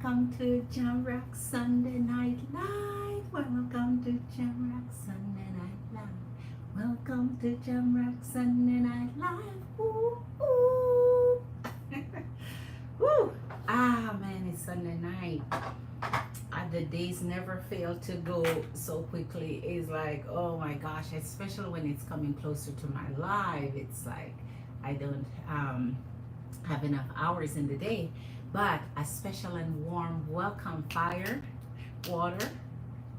welcome to Jamrock Sunday Night Live. Welcome to Jamrock Sunday Night Live. Welcome to Jamrock Sunday Night Live. Ooh, ooh. Woo. Ah, man, it's Sunday night. The days never fail to go so quickly. It's like, oh my gosh, especially when it's coming closer to my live. It's like I don't have enough hours in the day. But a special and warm welcome, fire, water,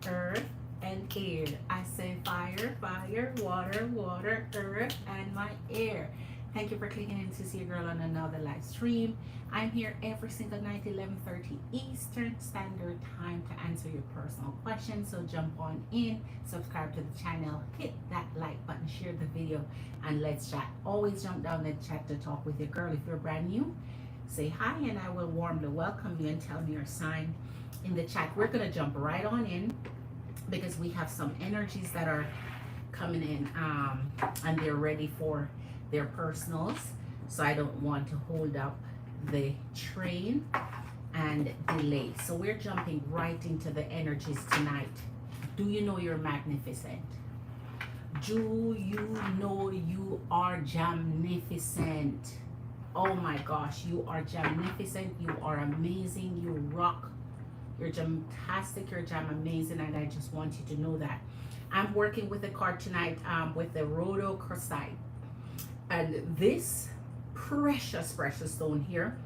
earth, and air. I say fire, fire, water, water, earth, and my air. Thank you for clicking in to see a girl on another live stream. I'm here every single night, 11:30 Eastern Standard Time to answer your personal questions. So jump on in, subscribe to the channel, hit that like button, share the video, and let's chat. Always jump down the chat to talk with your girl. If you're brand new, say hi and I will warmly welcome you and tell me your sign in the chat. We're going to jump right on in because we have some energies that are coming in and they're ready for their personals. So I don't want to hold up the train and delay. So we're jumping right into the energies tonight. Do you know you're magnificent? Do you know you are jamnificent? Oh my gosh, you are jamnificent, you are amazing, you rock, you're jamtastic, you're jam amazing, and I just want you to know that. I'm working with a card tonight with the rhodochrosite, and this precious stone here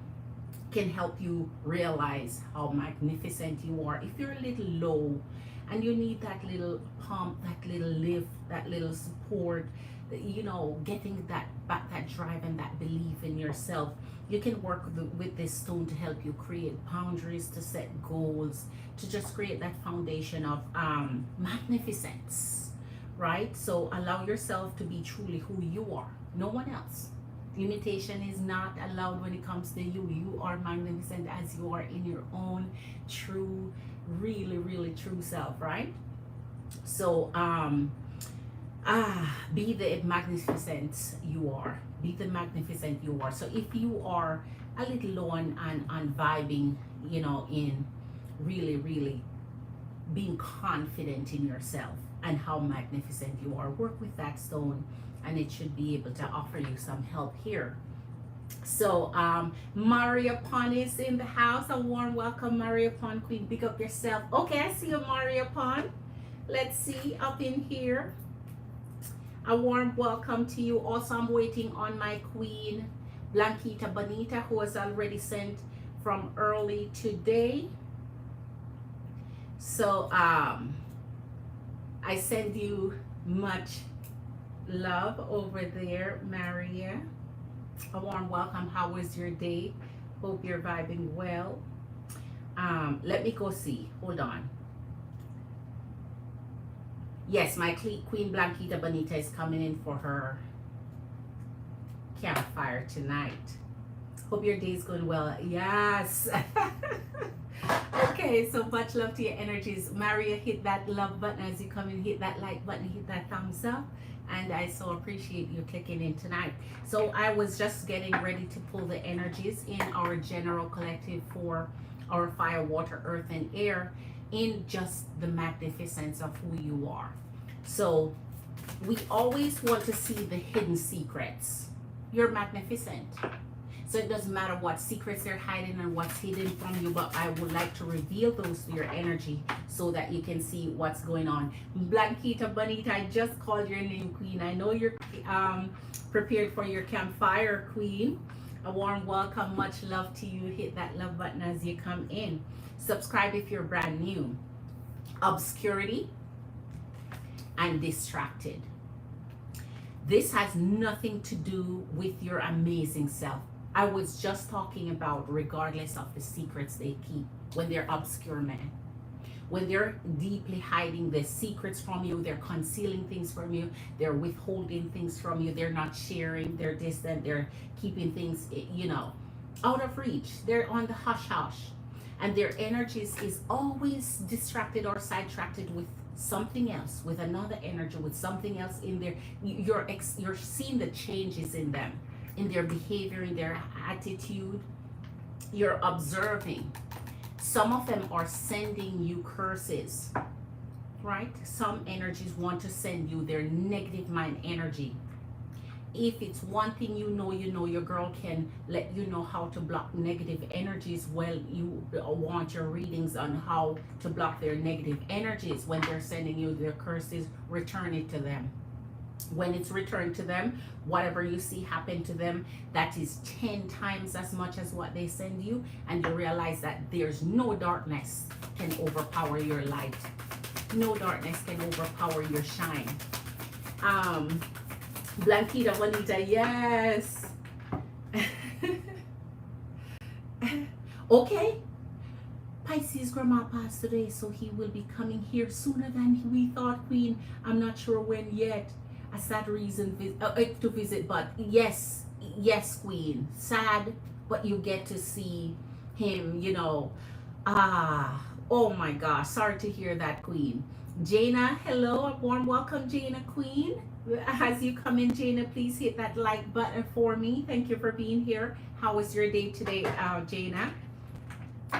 can help you realize how magnificent you are. If you're a little low and you need that little pump, that little lift, that little support, you know, getting that back, that drive and that belief in yourself, you can work with this stone to help you create boundaries, to set goals, to just create that foundation of magnificence, right? So allow yourself to be truly who you are, no one else. Imitation is not allowed when it comes to you. You are magnificent as you are in your own true, really true self, right? So be the magnificent you are. Be the magnificent you are. So if you are a little low on vibing, you know, in really being confident in yourself and how magnificent you are, work with that stone and it should be able to offer you some help here. So Maria Pon is in the house. A warm welcome, Maria Pon Queen. Pick up yourself. Okay, I see you, Maria Pon. Let's see up in here. A warm welcome to you. Also, I'm waiting on my queen, Blanquita Bonita, who was already sent from early today. So I send you much love over there, Maria. A warm welcome. How was your day? Hope you're vibing well. Let me go see. Hold on. Yes, my Queen Blanquita Bonita is coming in for her campfire tonight. Hope your day's going well. Yes. Okay, so much love to your energies. Maria, hit that love button as you come in. Hit that like button. Hit that thumbs up. And I so appreciate you clicking in tonight. So I was just getting ready to pull the energies in our general collective for our fire, water, earth, and air, in just the magnificence of who you are. So we always want to see the hidden secrets. You're magnificent. So it doesn't matter what secrets they're hiding and what's hidden from you, but I would like to reveal those to your energy so that you can see what's going on. Blanquita Bonita, I just called your name, Queen. I know you're prepared for your campfire, Queen. A warm welcome, much love to you. Hit that love button as you come in. Subscribe if you're brand new. Obscurity and distracted. This has nothing to do with your amazing self. I was just talking about regardless of the secrets they keep when they're obscure men. When they're deeply hiding the secrets from you, they're concealing things from you, they're withholding things from you, they're not sharing, they're distant, they're keeping things, you know, out of reach. They're on the hush-hush. And their energies is always distracted or sidetracked with something else, with another energy, with something else in there. You're seeing the changes in them, in their behavior, in their attitude. You're observing. Some of them are sending you curses, right? Some energies want to send you their negative mind energy. If it's one thing you know your girl can let you know how to block negative energies. Well, you want your readings on how to block their negative energies. When they're sending you their curses, return it to them. When it's returned to them, whatever you see happen to them, that is 10 times as much as what they send you, and you realize that there's no darkness can overpower your light. No darkness can overpower your shine. Blanquita, Juanita, yes. Okay. Pisces grandma passed today, so he will be coming here sooner than we thought, Queen. I'm not sure when yet. A sad reason to visit, but yes, Queen. Sad, but you get to see him, you know. Oh my gosh. Sorry to hear that, Queen. Jaina, hello. A warm welcome, Jaina, Queen. As you come in, Jaina, please hit that like button for me. Thank you for being here. How was your day today, Jaina?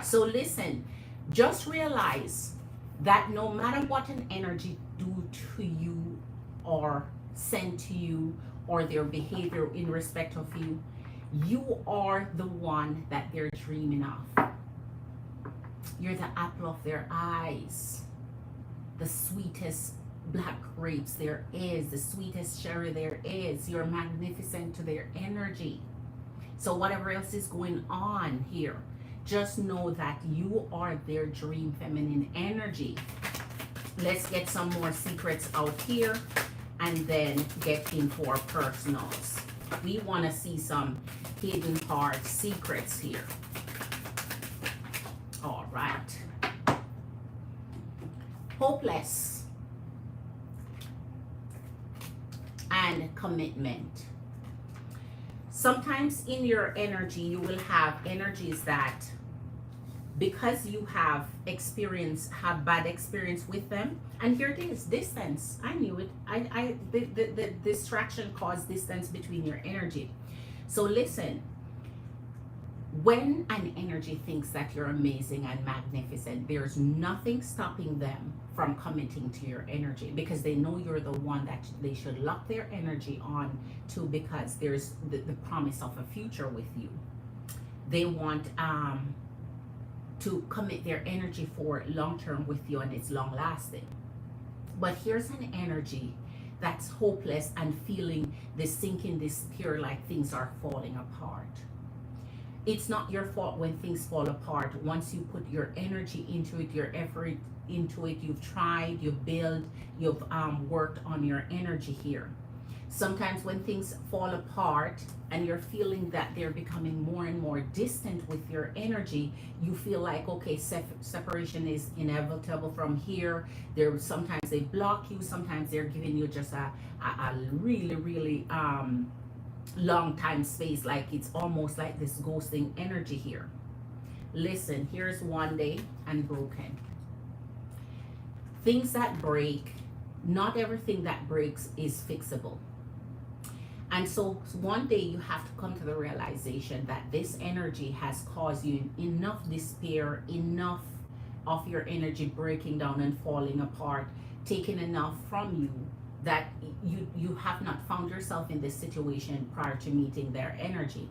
So listen, just realize that no matter what an energy do to you or send to you, or their behavior in respect of you, you are the one that they're dreaming of. You're the apple of their eyes, the sweetest black grapes there is, the sweetest cherry there is. You're magnificent to their energy. So whatever else is going on here, just know that you are their dream feminine energy. Let's get some more secrets out here and then get into our personals. We want to see some hidden heart secrets here. All right. Hopeless and commitment. Sometimes in your energy, you will have energies that, because you have bad experience with them, and here it is, distance. I knew it. The distraction caused distance between your energy. So listen, when an energy thinks that you're amazing and magnificent, there's nothing stopping them from committing to your energy, because they know you're the one that they should lock their energy on to, because there's the promise of a future with you. They want to commit their energy for long term with you, and it's long lasting. But here's an energy that's hopeless and feeling this sinking despair, like things are falling apart. It's not your fault when things fall apart. Once you put your energy into it, your effort into it, you've tried, you've built, you've worked on your energy here. Sometimes when things fall apart and you're feeling that they're becoming more and more distant with your energy, you feel like, okay, separation is inevitable from here. Sometimes they block you, sometimes they're giving you just a really long time space, like it's almost like this ghosting energy here. Listen, here's one day and broken. Things that break, not everything that breaks is fixable. And so one day you have to come to the realization that this energy has caused you enough despair, enough of your energy breaking down and falling apart, taking enough from you, that you have not found yourself in this situation prior to meeting their energy.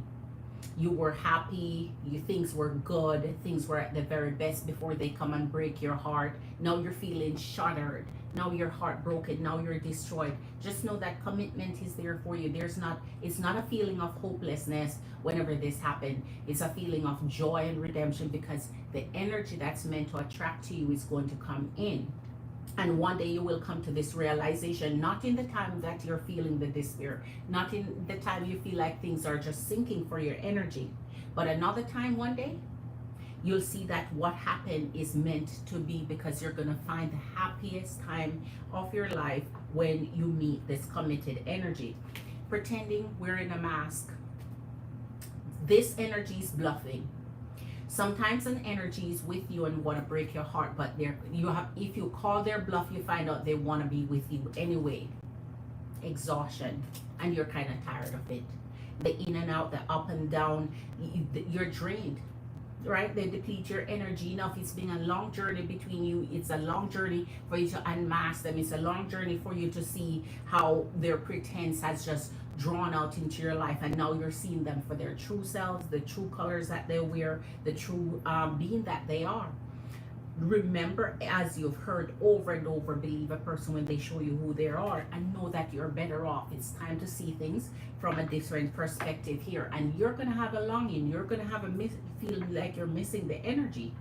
You were happy, things were good, things were at the very best before they come and break your heart. Now you're feeling shattered. Now you're heartbroken. Now you're destroyed. Just know that commitment is there for you. It's not a feeling of hopelessness whenever this happened. It's a feeling of joy and redemption, because the energy that's meant to attract to you is going to come in. And one day you will come to this realization, not in the time that you're feeling the despair, not in the time you feel like things are just sinking for your energy, but another time, one day, you'll see that what happened is meant to be, because you're going to find the happiest time of your life when you meet this committed energy. Pretending, wearing a mask. This energy is bluffing. Sometimes an energy is with you and want to break your heart, but if you call their bluff, you find out they want to be with you anyway. Exhaustion, and you're kind of tired of it. The in and out, the up and down, you're drained. right? They deplete your energy. Now, if it's been a long journey between you, it's a long journey for you to unmask them. It's a long journey for you to see how their pretense has just drawn out into your life, and now you're seeing them for their true selves, the true colors that they wear, the true being that they are. Remember, as you've heard over and over, believe a person when they show you who they are, and know that you're better off. It's time to see things from a different perspective here, and you're going to have a longing, you're going to have a feel like you're missing the energy,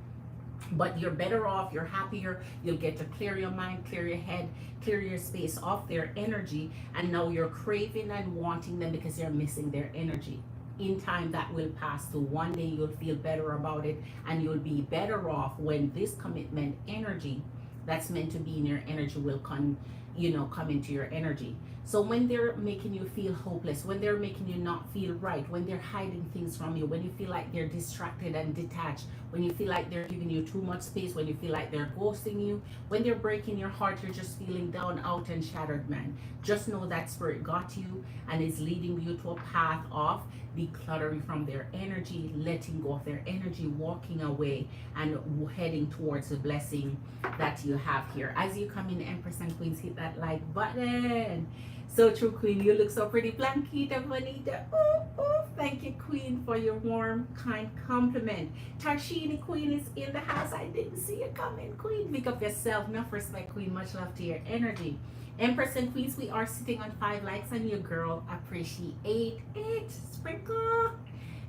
but you're better off, you're happier, you'll get to clear your mind, clear your head, clear your space off their energy, and now you're craving and wanting them because you're missing their energy. In time, that will pass. So one day you'll feel better about it, and you'll be better off when this commitment energy that's meant to be in your energy will come into your energy. So when they're making you feel hopeless, when they're making you not feel right, when they're hiding things from you, when you feel like they're distracted and detached, when you feel like they're giving you too much space, when you feel like they're ghosting you, when they're breaking your heart, you're just feeling down, out, and shattered, man. Just know that spirit got you and is leading you to a path of decluttering from their energy, letting go of their energy, walking away, and heading towards the blessing that you have here. As you come in, Empress and Queens, hit that like button. So true, Queen. You look so pretty. Blanquita, Bonita. Ooh, ooh. Thank you, Queen, for your warm, kind compliment. Tarshini, Queen, is in the house. I didn't see you coming, Queen. Pick up yourself. Enough respect, Queen. Much love to your energy. Empress and Queens, we are sitting on 5 likes on you, girl. Appreciate it. Sprinkle.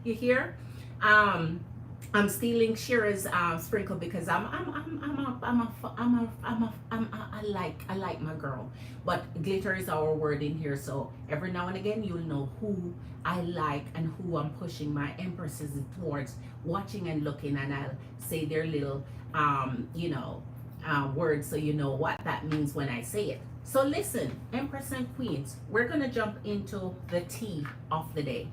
You hear? I'm stealing Shira's sprinkle because I like my girl, but glitter is our word in here. So every now and again, you'll know who I like and who I'm pushing my empresses towards watching and looking, and I'll say their little words so you know what that means when I say it. So listen, Empress and Queens, we're gonna jump into the tea of the day.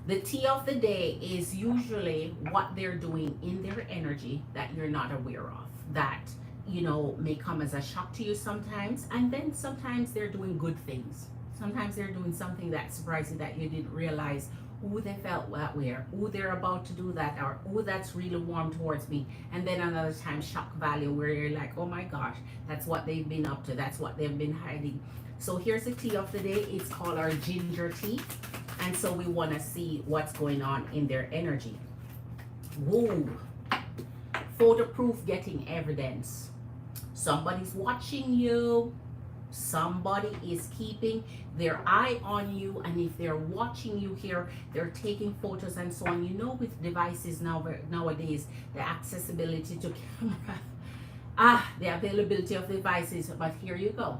The tea of the day is usually what they're doing in their energy that you're not aware of, that may come as a shock to you sometimes, and then sometimes they're doing good things. Sometimes they're doing something that surprised you that you didn't realize who they felt that way, or who they're about to do that, or who that's really warm towards me. And then another time, shock value, where you're like, oh my gosh, that's what they've been up to, that's what they've been hiding. So here's the tea of the day. It's called our ginger tea. And so we want to see what's going on in their energy. Woo! Photo proof, getting evidence. Somebody's watching you. Somebody is keeping their eye on you, and if they're watching you here, they're taking photos and so on. With devices nowadays, the accessibility to camera, the availability of devices. But here you go.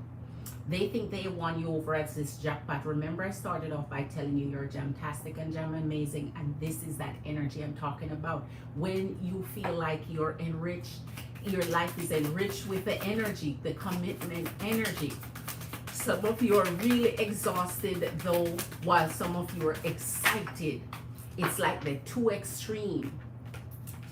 They think they won you over as this jackpot. Remember, I started off by telling you you're jamtastic and jam amazing, and this is that energy I'm talking about. When you feel like you're enriched, your life is enriched with the energy, the commitment energy. Some of you are really exhausted though, while some of you are excited. It's like the two extreme.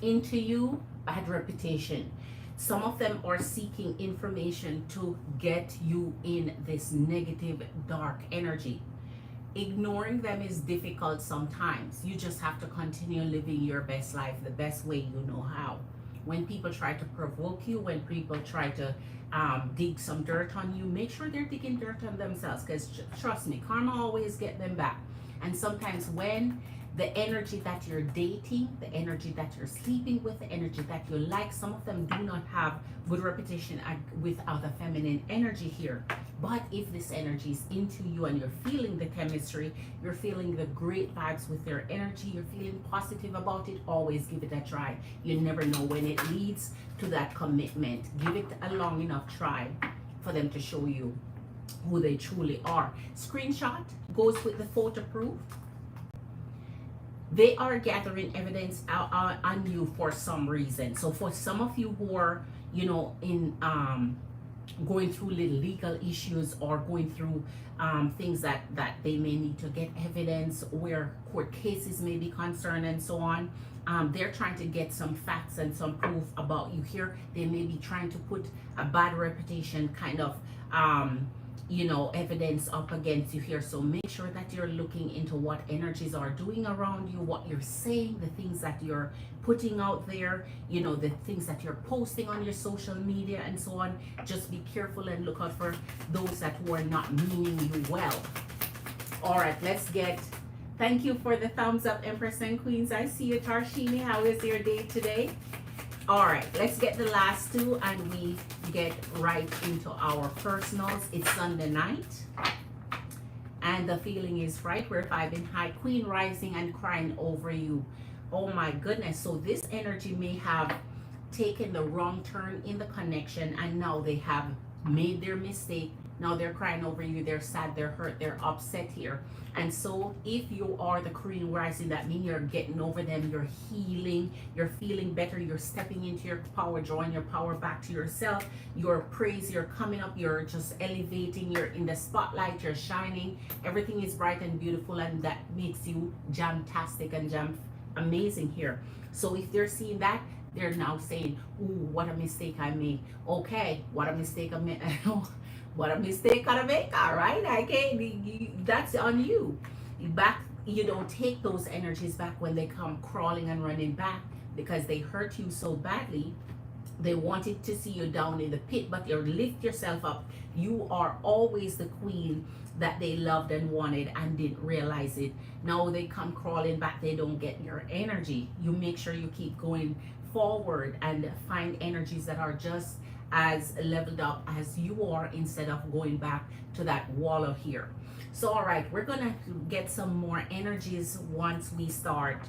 Into you, bad reputation. Some of them are seeking information to get you in this negative, dark energy. Ignoring them is difficult sometimes. You just have to continue living your best life the best way you know how. When people try to provoke you, when people try to dig some dirt on you, make sure they're digging dirt on themselves, because trust me, karma always get them back. And sometimes when the energy that you're dating, the energy that you're sleeping with, the energy that you like, some of them do not have good reputation without the feminine energy here. But if this energy is into you and you're feeling the chemistry, you're feeling the great vibes with their energy, you're feeling positive about it, always give it a try. You never know when it leads to that commitment. Give it a long enough try for them to show you who they truly are. Screenshot goes with the photo proof. They are gathering evidence on you for some reason. So for some of you who are, in going through little legal issues, or going through things that they may need to get evidence, where court cases may be concerned and so on, they're trying to get some facts and some proof about you here. They may be trying to put a bad reputation kind of you know, evidence up against you here. So make sure that you're looking into what energies are doing around you, what you're saying, the things that you're putting out there, you know, the things that you're posting on your social media and so on. Just be careful and look out for those that who are not meaning you well. All right, let's get, thank you for the thumbs up, Empress and Queens. I see you, Tarshini. How is your day today? All right, let's get the last two and we get right into our personals. It's Sunday night and the feeling is right. We're vibing high. Queen rising and crying over you. Oh my goodness. So this energy may have taken the wrong turn in the connection and now they have made their mistake. Now they're crying over you. They're sad, they're hurt, they're upset here. And so if you are the Queen rising, that means you're getting over them, you're healing, you're feeling better, you're stepping into your power, drawing your power back to yourself. You're praised, you're coming up, you're just elevating, you're in the spotlight, you're shining. Everything is bright and beautiful, and that makes you jam-tastic and amazing here. So if they're seeing that, they're now saying, ooh, what a mistake I made. Okay, what a mistake I made. What a mistake I make, all right? I can't, that's on you. You don't take those energies back when they come crawling and running back because they hurt you so badly. They wanted to see you down in the pit, but you lift yourself up. You are always the queen that they loved and wanted and didn't realize it. Now they come crawling back, they don't get your energy. You make sure you keep going forward and find energies that are just as leveled up as you are instead of going back to that wall of here. So all right, we're gonna get some more energies once we start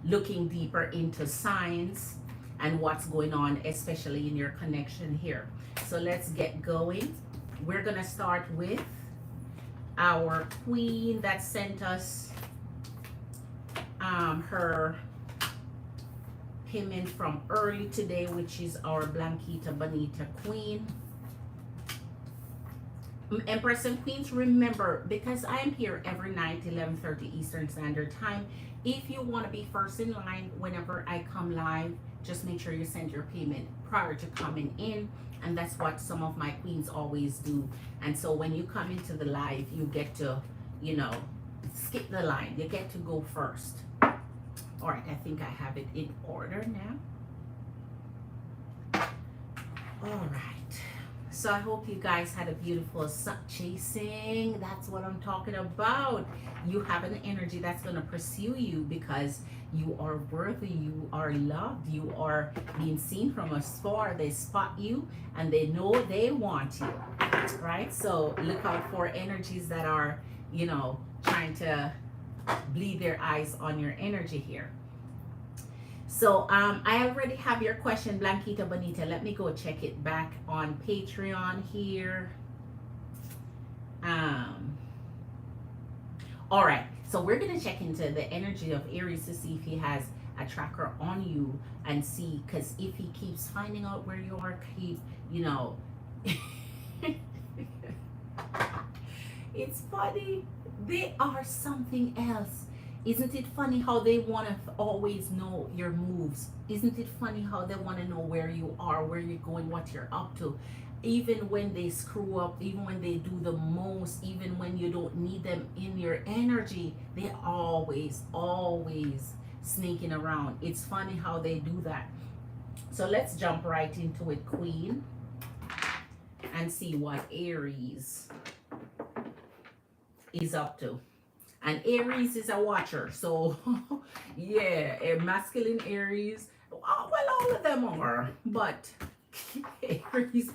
looking deeper into signs and what's going on, especially in your connection here. So let's get going. We're gonna start with our queen that sent us her payment from early today, which is our Blanquita Bonita Queen. Empress and Queens, remember, because I am here every night 11:30 Eastern Standard Time, if you want to be first in line whenever I come live, just make sure you send your payment prior to coming in, and that's what some of my queens always do. And so when you come into the live, you get to, you know, skip the line, you get to go first. All right, I think I have it in order now. All right, so I hope you guys had a beautiful sun chasing. That's what I'm talking about. You have an energy that's going to pursue you because you are worthy, you are loved, you are being seen from afar. They spot you and they know they want you, right? So look out for energies that are, you know, trying to bleed their eyes on your energy here. So I already have your question, Blanquita Bonita. Let me go check it back on Patreon here. All right, so we're gonna check into the energy of Aries to see if he has a tracker on you and see, because if he keeps finding out where you are, keep, you know, it's funny. They are something else. Isn't it funny how they want to always know your moves? Isn't it funny how they want to know where you are, where you're going, what you're up to? Even when they screw up, even when they do the most, even when you don't need them in your energy, they always sneaking around. It's funny how they do that. So let's jump right into it, Queen, and see what Aries is up to. And Aries is a watcher, so yeah, a masculine Aries. Well, all of them are, but Aries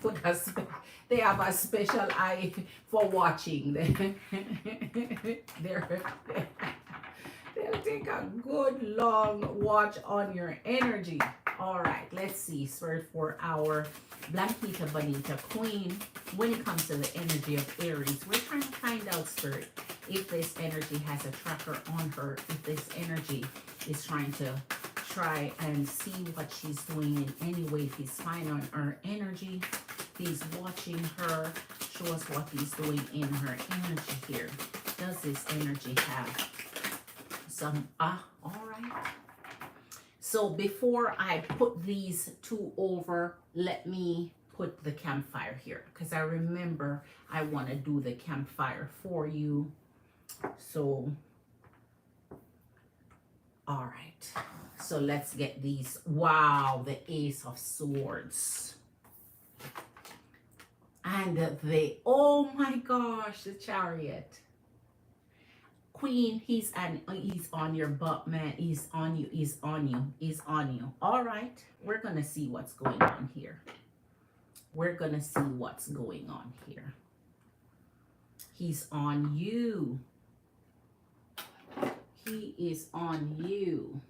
they have a special eye for watching. They'll take a good long watch on your energy. All right, let's see. Spirit for our Blanquita Bonita Queen. When it comes to the energy of Aries, we're trying to find out, Spirit, if this energy has a tracker on her, if this energy is trying and see what she's doing in any way, if he's fine on her energy, if he's watching her, show us what he's doing in her energy here. Does this energy have some, all right. So before I put these two over, let me put the campfire here because I remember I want to do the campfire for you. So, all right. So let's get these. Wow, the Ace of Swords. And the, oh my gosh, the Chariot. Queen, he's on your butt, man. He's on you. He's on you. He's on you. All right. We're going to see what's going on here. We're going to see what's going on here. He's on you. He is on you.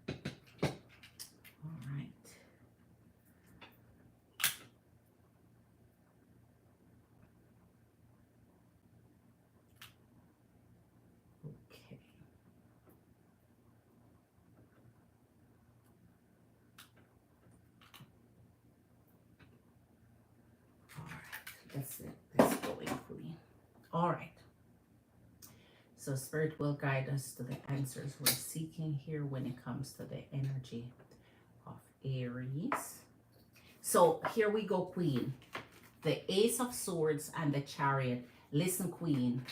All right. Okay. All right. That's it. That's going, Queen. All right. So Spirit will guide us to the answers we're seeking here when it comes to the energy of Aries. So here we go, Queen. The Ace of Swords and the Chariot. Listen, Queen,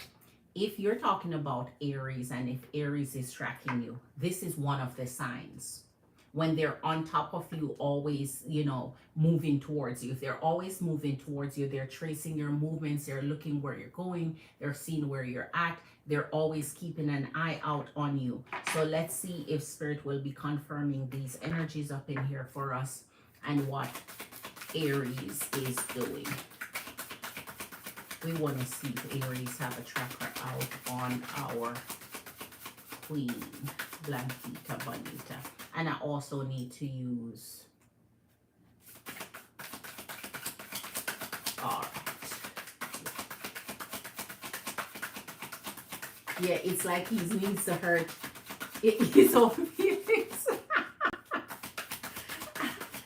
if you're talking about Aries and if Aries is tracking you, this is one of the signs. When they're on top of you, always, you know, moving towards you. If they're always moving towards you, they're tracing your movements, they're looking where you're going, they're seeing where you're at, they're always keeping an eye out on you. So let's see if Spirit will be confirming these energies up in here for us and what Aries is doing. We want to see if Aries have a tracker out on our Queen, Blanquita Bonita. And I also need to use, all right. Yeah, it's like he needs to hurt his own feelings.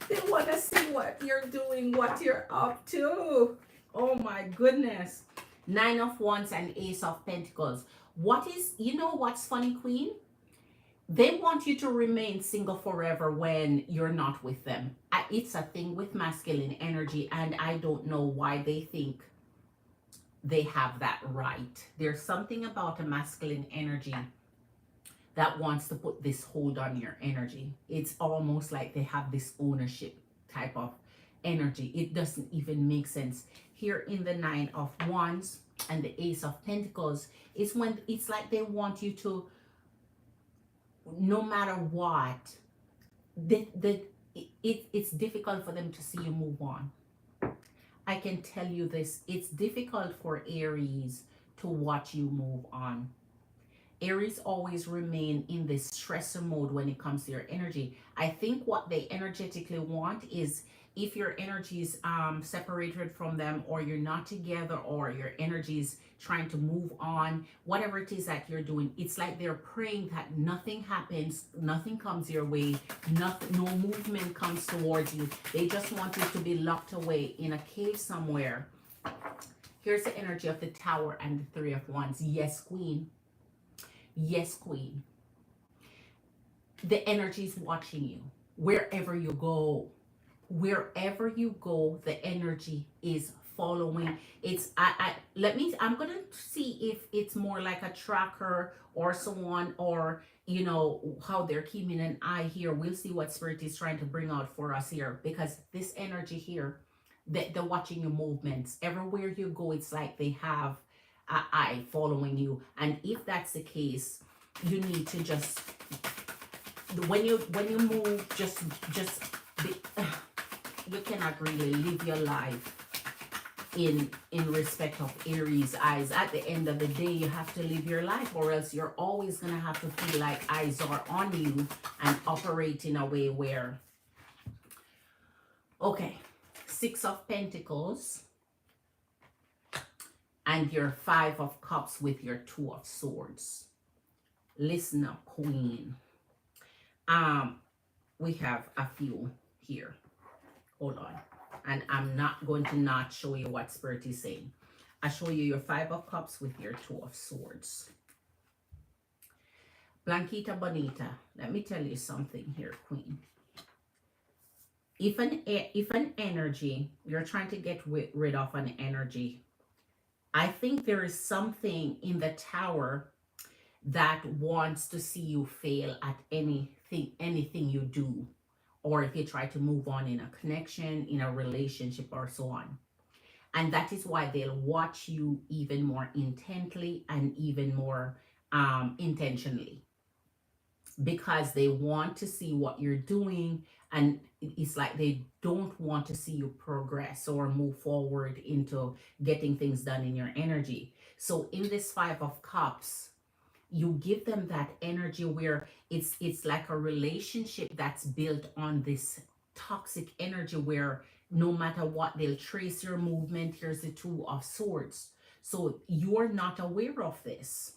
They want to see what you're doing, what you're up to. Oh my goodness. Nine of Wands and Ace of Pentacles. What is, you know what's funny, Queen? They want you to remain single forever when you're not with them. It's a thing with masculine energy, and I don't know why they think they have that right. There's something about a masculine energy that wants to put this hold on your energy. It's almost like they have this ownership type of energy. It doesn't even make sense. Here in the Nine of Wands and the Ace of Pentacles, it's when it's like they want you to, no matter what, it's difficult for them to see you move on. I can tell you this, it's difficult for Aries to watch you move on. Aries always remain in this stressor mode when it comes to your energy. I think what they energetically want is if your energy is separated from them, or you're not together, or your energy is trying to move on, whatever it is that you're doing, it's like they're praying that nothing happens, nothing comes your way, nothing, no movement comes towards you. They just want you to be locked away in a cave somewhere. Here's the energy of the Tower and the Three of Wands. Yes, Queen. Yes, Queen. The energy is watching you wherever you go. Wherever you go, the energy is following. It's I'm gonna see if it's more like a tracker or someone, or you know how they're keeping an eye here. We'll see what Spirit is trying to bring out for us here, because this energy here, they're watching your movements everywhere you go. It's like they have an eye following you, and if that's the case, you need to just when you move, just be, you cannot really live your life in respect of Aries eyes. At the end of the day, you have to live your life, or else you're always going to have to feel like eyes are on you and operate in a way where, okay, Six of Pentacles and your Five of Cups with your Two of Swords. Listen up, Queen. We have a few here. Hold on. And I'm not going to not show you what Spirit is saying. I show you your Five of Cups with your Two of Swords. Blanquita Bonita, let me tell you something here, Queen. If an energy, you're trying to get rid of an energy, I think there is something in the tower that wants to see you fail at anything you do, or if you try to move on in a connection, in a relationship, or so on. And that is why they'll watch you even more intently and even more intentionally, because they want to see what you're doing. And it's like they don't want to see you progress or move forward into getting things done in your energy. So in this Five of Cups, you give them that energy where it's like a relationship that's built on this toxic energy where no matter what, they'll trace your movement. Here's the Two of Swords. So you're not aware of this.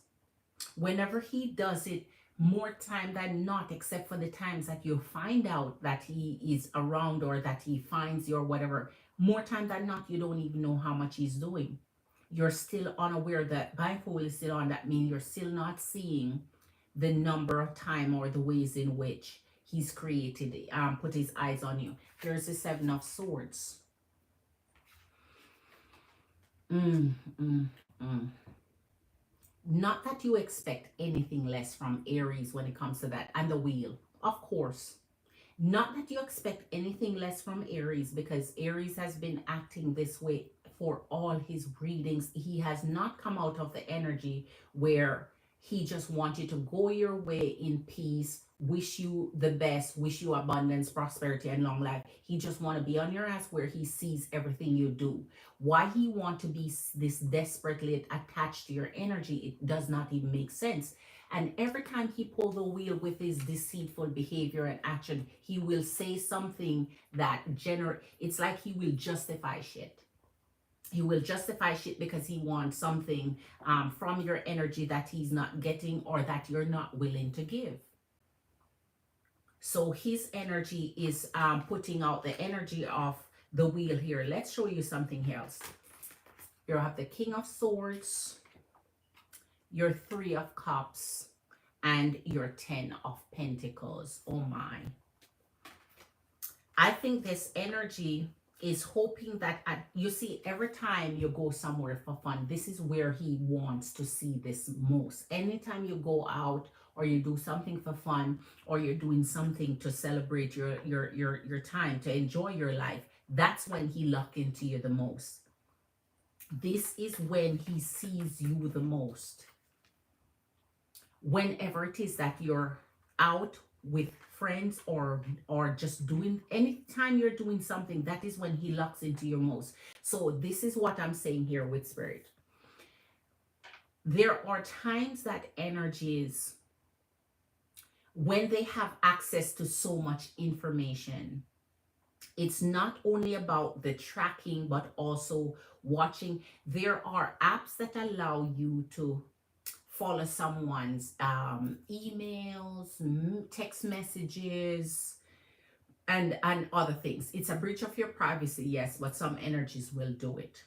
Whenever he does it, more time than not, except for the times that you find out that he is around or that he finds you or whatever, more time than not, you don't even know how much he's doing. You're still unaware that blindfold is still on. That means you're still not seeing the number of time or the ways in which he's created, put his eyes on you. There's the Seven of Swords. Mm, mm, mm. Not that you expect anything less from Aries when it comes to that. And the Wheel, of course. Not that you expect anything less from Aries, because Aries has been acting this way for all his readings. He has not come out of the energy where he just wants you to go your way in peace, wish you the best, wish you abundance, prosperity, and long life. He just want to be on your ass where he sees everything you do. Why he want to be this desperately attached to your energy, it does not even make sense. And every time he pull the wheel with his deceitful behavior and action, he will say something that it's like he will justify shit. He will justify shit because he wants something from your energy that he's not getting or that you're not willing to give. So his energy is putting out the energy of the wheel here. Let's show you something else. You have the King of Swords, your Three of Cups, and your Ten of Pentacles. Oh my. I think this energy is hoping that, you see, every time you go somewhere for fun, this is where he wants to see this most. Anytime you go out or you do something for fun or you're doing something to celebrate your time, to enjoy your life, that's when he lock into you the most. This is when he sees you the most. Whenever it is that you're out with friends or just doing, anytime you're doing something, that is when he locks into you most. So this is what I'm saying here with Spirit. There are times that energies, when they have access to so much information, it's not only about the tracking but also watching. There are apps that allow you to follow someone's emails, text messages, and other things. It's a breach of your privacy, yes, but some energies will do it.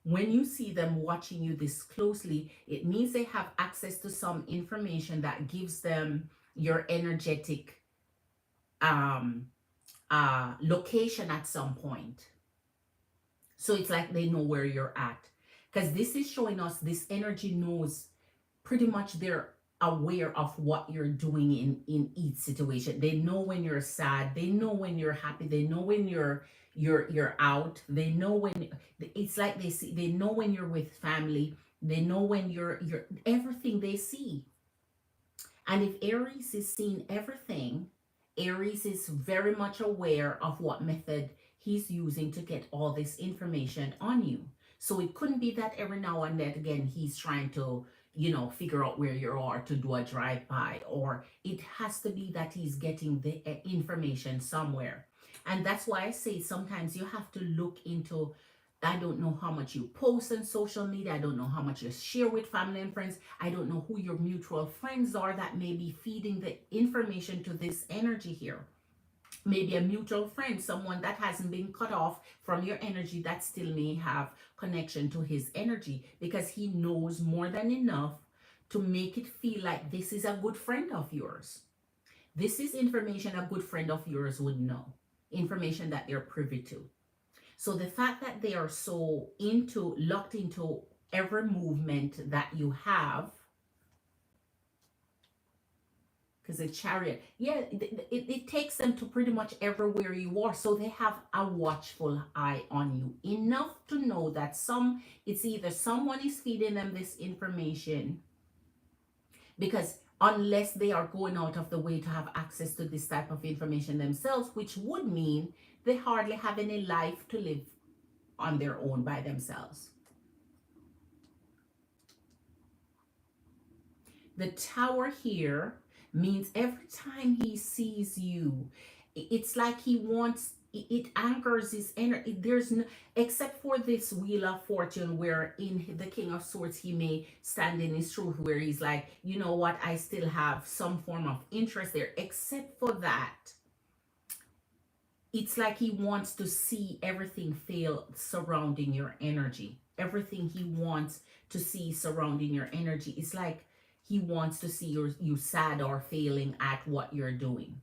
When you see them watching you this closely, it means they have access to some information that gives them your energetic location at some point. So it's like they know where you're at, because this is showing us this energy knows pretty much. They're aware of what you're doing in each situation. They know when you're sad, they know when you're happy, they know when you're out, they know when, it's like they know when you're with family, they know when you're everything they see. And if Aries is seeing everything, Aries is very much aware of what method he's using to get all this information on you. So it couldn't be that every now and then again he's trying to, figure out where you are to do a drive-by, or it has to be that he's getting the information somewhere. And that's why I say sometimes you have to look into, I don't know how much you post on social media, I don't know how much you share with family and friends, I don't know who your mutual friends are that may be feeding the information to this energy here. Maybe a mutual friend, someone that hasn't been cut off from your energy, that still may have connection to his energy, because he knows more than enough to make it feel like this is a good friend of yours. This is information a good friend of yours would know. information that they're privy to. So the fact that they are so locked into every movement that you have, because the chariot, yeah, it takes them to pretty much everywhere you are. So they have a watchful eye on you, enough to know that it's either someone is feeding them this information, because unless they are going out of the way to have access to this type of information themselves, which would mean they hardly have any life to live on their own by themselves. The tower here means every time he sees you, it's like he wants, it anchors his energy. There's no, except for this wheel of fortune, where in the King of Swords he may stand in his truth, where he's like, you know what, I still have some form of interest there. Except for that, it's like he wants to see everything fail surrounding your energy. Everything he wants to see surrounding your energy. It's like he wants to see you sad or failing at what you're doing.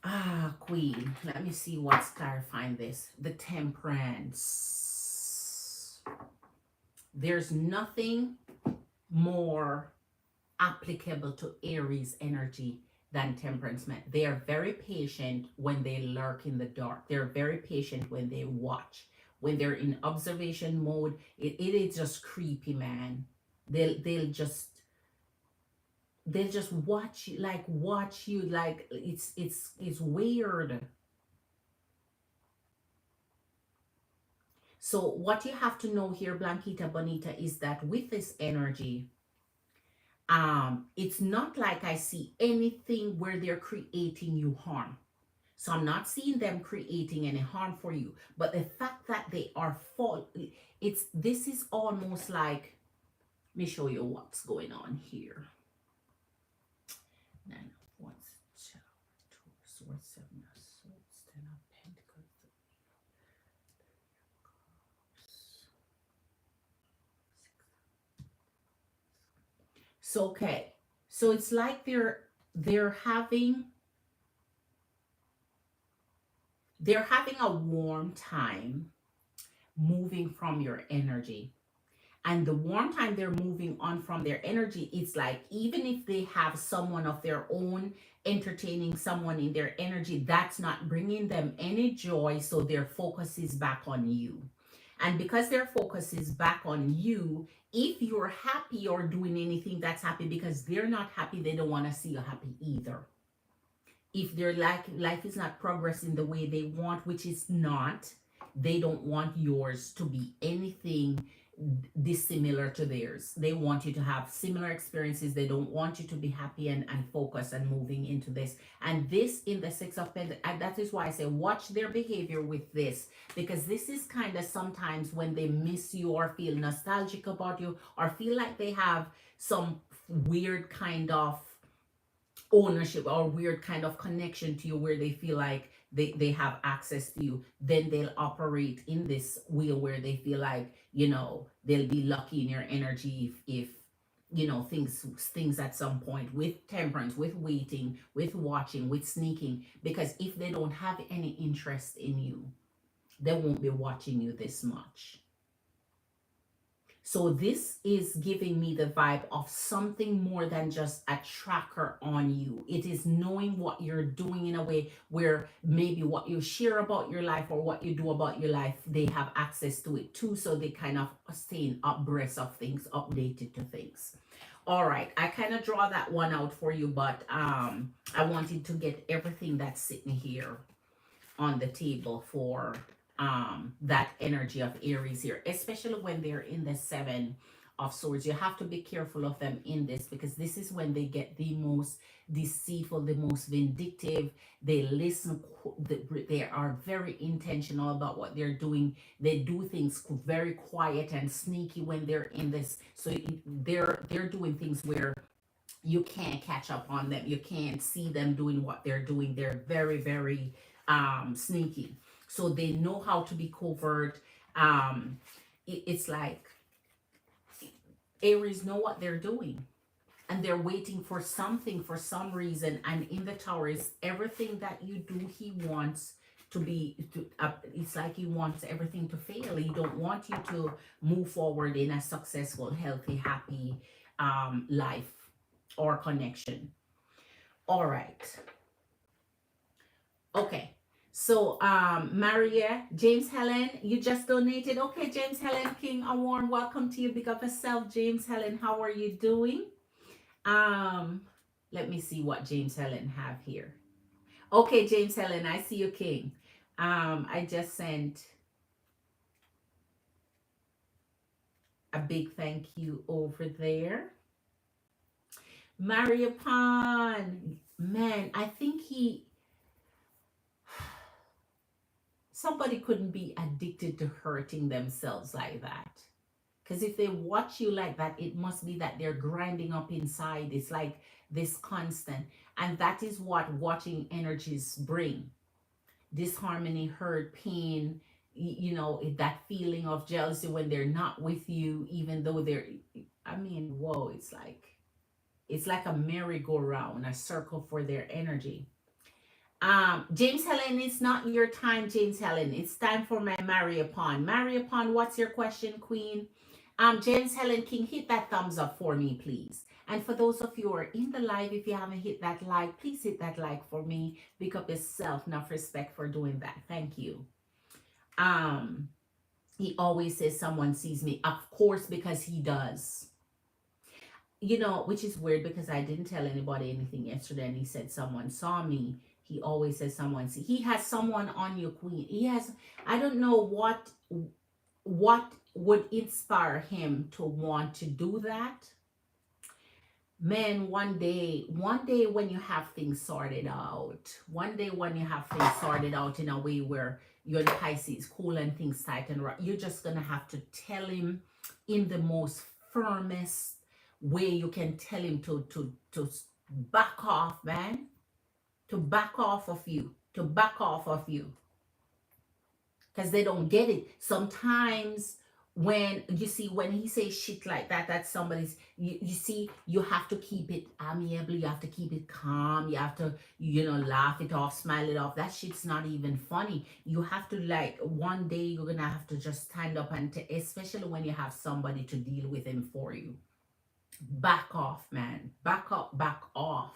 Ah, Queen. Let me see what's clarifying this. The Temperance. There's nothing more applicable to Aries energy than Temperance men. They are very patient when they lurk in the dark. They're very patient when they watch. When they're in observation mode, it is just creepy, man. They'll just watch you, like it's weird. So what you have to know here, Blanquita Bonita, is that with this energy, it's not like I see anything where they're creating you harm. So I'm not seeing them creating any harm for you, but the fact that they are this is almost like, let me show you what's going on here. Nine of Wands, two of Swords, seven of Swords, 10 of Pentacles, so okay, so it's like they're having a warm time moving from your energy. And the warm time they're moving on from their energy, it's like even if they have someone of their own entertaining someone in their energy, that's not bringing them any joy. So their focus is back on you. And because their focus is back on you, if you're happy or doing anything that's happy, because they're not happy, they don't want to see you happy either. If their life is not progressing the way they want, which is not, they don't want yours to be anything dissimilar to theirs. They want you to have similar experiences. They don't want you to be happy and focused and moving into this. And this in the Six of Pentacles, and that is why I say watch their behavior with this, because this is kind of sometimes when they miss you or feel nostalgic about you or feel like they have some weird kind of ownership or weird kind of connection to you, where they feel like they have access to you, then they'll operate in this wheel where they feel like, they'll be lucky in your energy if things at some point, with Temperance, with waiting, with watching, with sneaking, because if they don't have any interest in you, they won't be watching you this much. So this is giving me the vibe of something more than just a tracker on you. It is knowing what you're doing in a way where maybe what you share about your life or what you do about your life, they have access to it too. So they kind of staying abreast of things, updated to things. All right, I kind of draw that one out for you, but I wanted to get everything that's sitting here on the table for that energy of Aries here, especially when they're in the Seven of Swords. You have to be careful of them in this, because this is when they get the most deceitful, the most vindictive. They listen, they are very intentional about what they're doing. They do things very quiet and sneaky when they're in this. So they're doing things where you can't catch up on them. You can't see them doing what they're doing. They're very, very sneaky. So they know how to be covert. It's like Aries know what they're doing. and they're waiting for something for some reason. And in the Tower is everything that you do, he wants to be it's like he wants everything to fail. He don't want you to move forward in a successful, healthy, happy life or connection. All right. Okay. So Maria, James Helen, you just donated. Okay, James Helen King, a warm welcome to you. Big up yourself, James Helen. How are you doing? Let me see what James Helen have here. Okay, James Helen, I see you, King. I just sent a big thank you over there. Maria Pan, man, I think somebody couldn't be addicted to hurting themselves like that. Because if they watch you like that, it must be that they're grinding up inside. It's like this constant. And that is what watching energies bring. Disharmony, hurt, pain, you know, that feeling of jealousy when they're not with you, even though they're, I mean, whoa, it's like a merry-go-round, a circle for their energy. James Helen, it's not your time, James Helen. It's time for my Marry Upon. Marry Upon, what's your question, Queen? James Helen King, hit that thumbs up for me, please. And for those of you who are in the live, if you haven't hit that like, please hit that like for me. Pick up yourself, enough respect for doing that. Thank you. He always says someone sees me. Of course, because he does. You know, which is weird because I didn't tell anybody anything yesterday and he said someone saw me. He always says someone see. He has someone on you, Queen. He has, I don't know what would inspire him to want to do that. Man, one day when you have things sorted out, in a way where you're in Pisces, cool and things tight and right, you're just gonna have to tell him in the most firmest way you can tell him to back off, man. To back off of you. Because they don't get it. Sometimes when he says shit like that, that's somebody's, you see, you have to keep it amiable, you have to keep it calm, you have to, laugh it off, smile it off. That shit's not even funny. You have to, like, one day you're gonna have to just stand up and especially when you have somebody to deal with him for you. Back off, man. Back up, back off.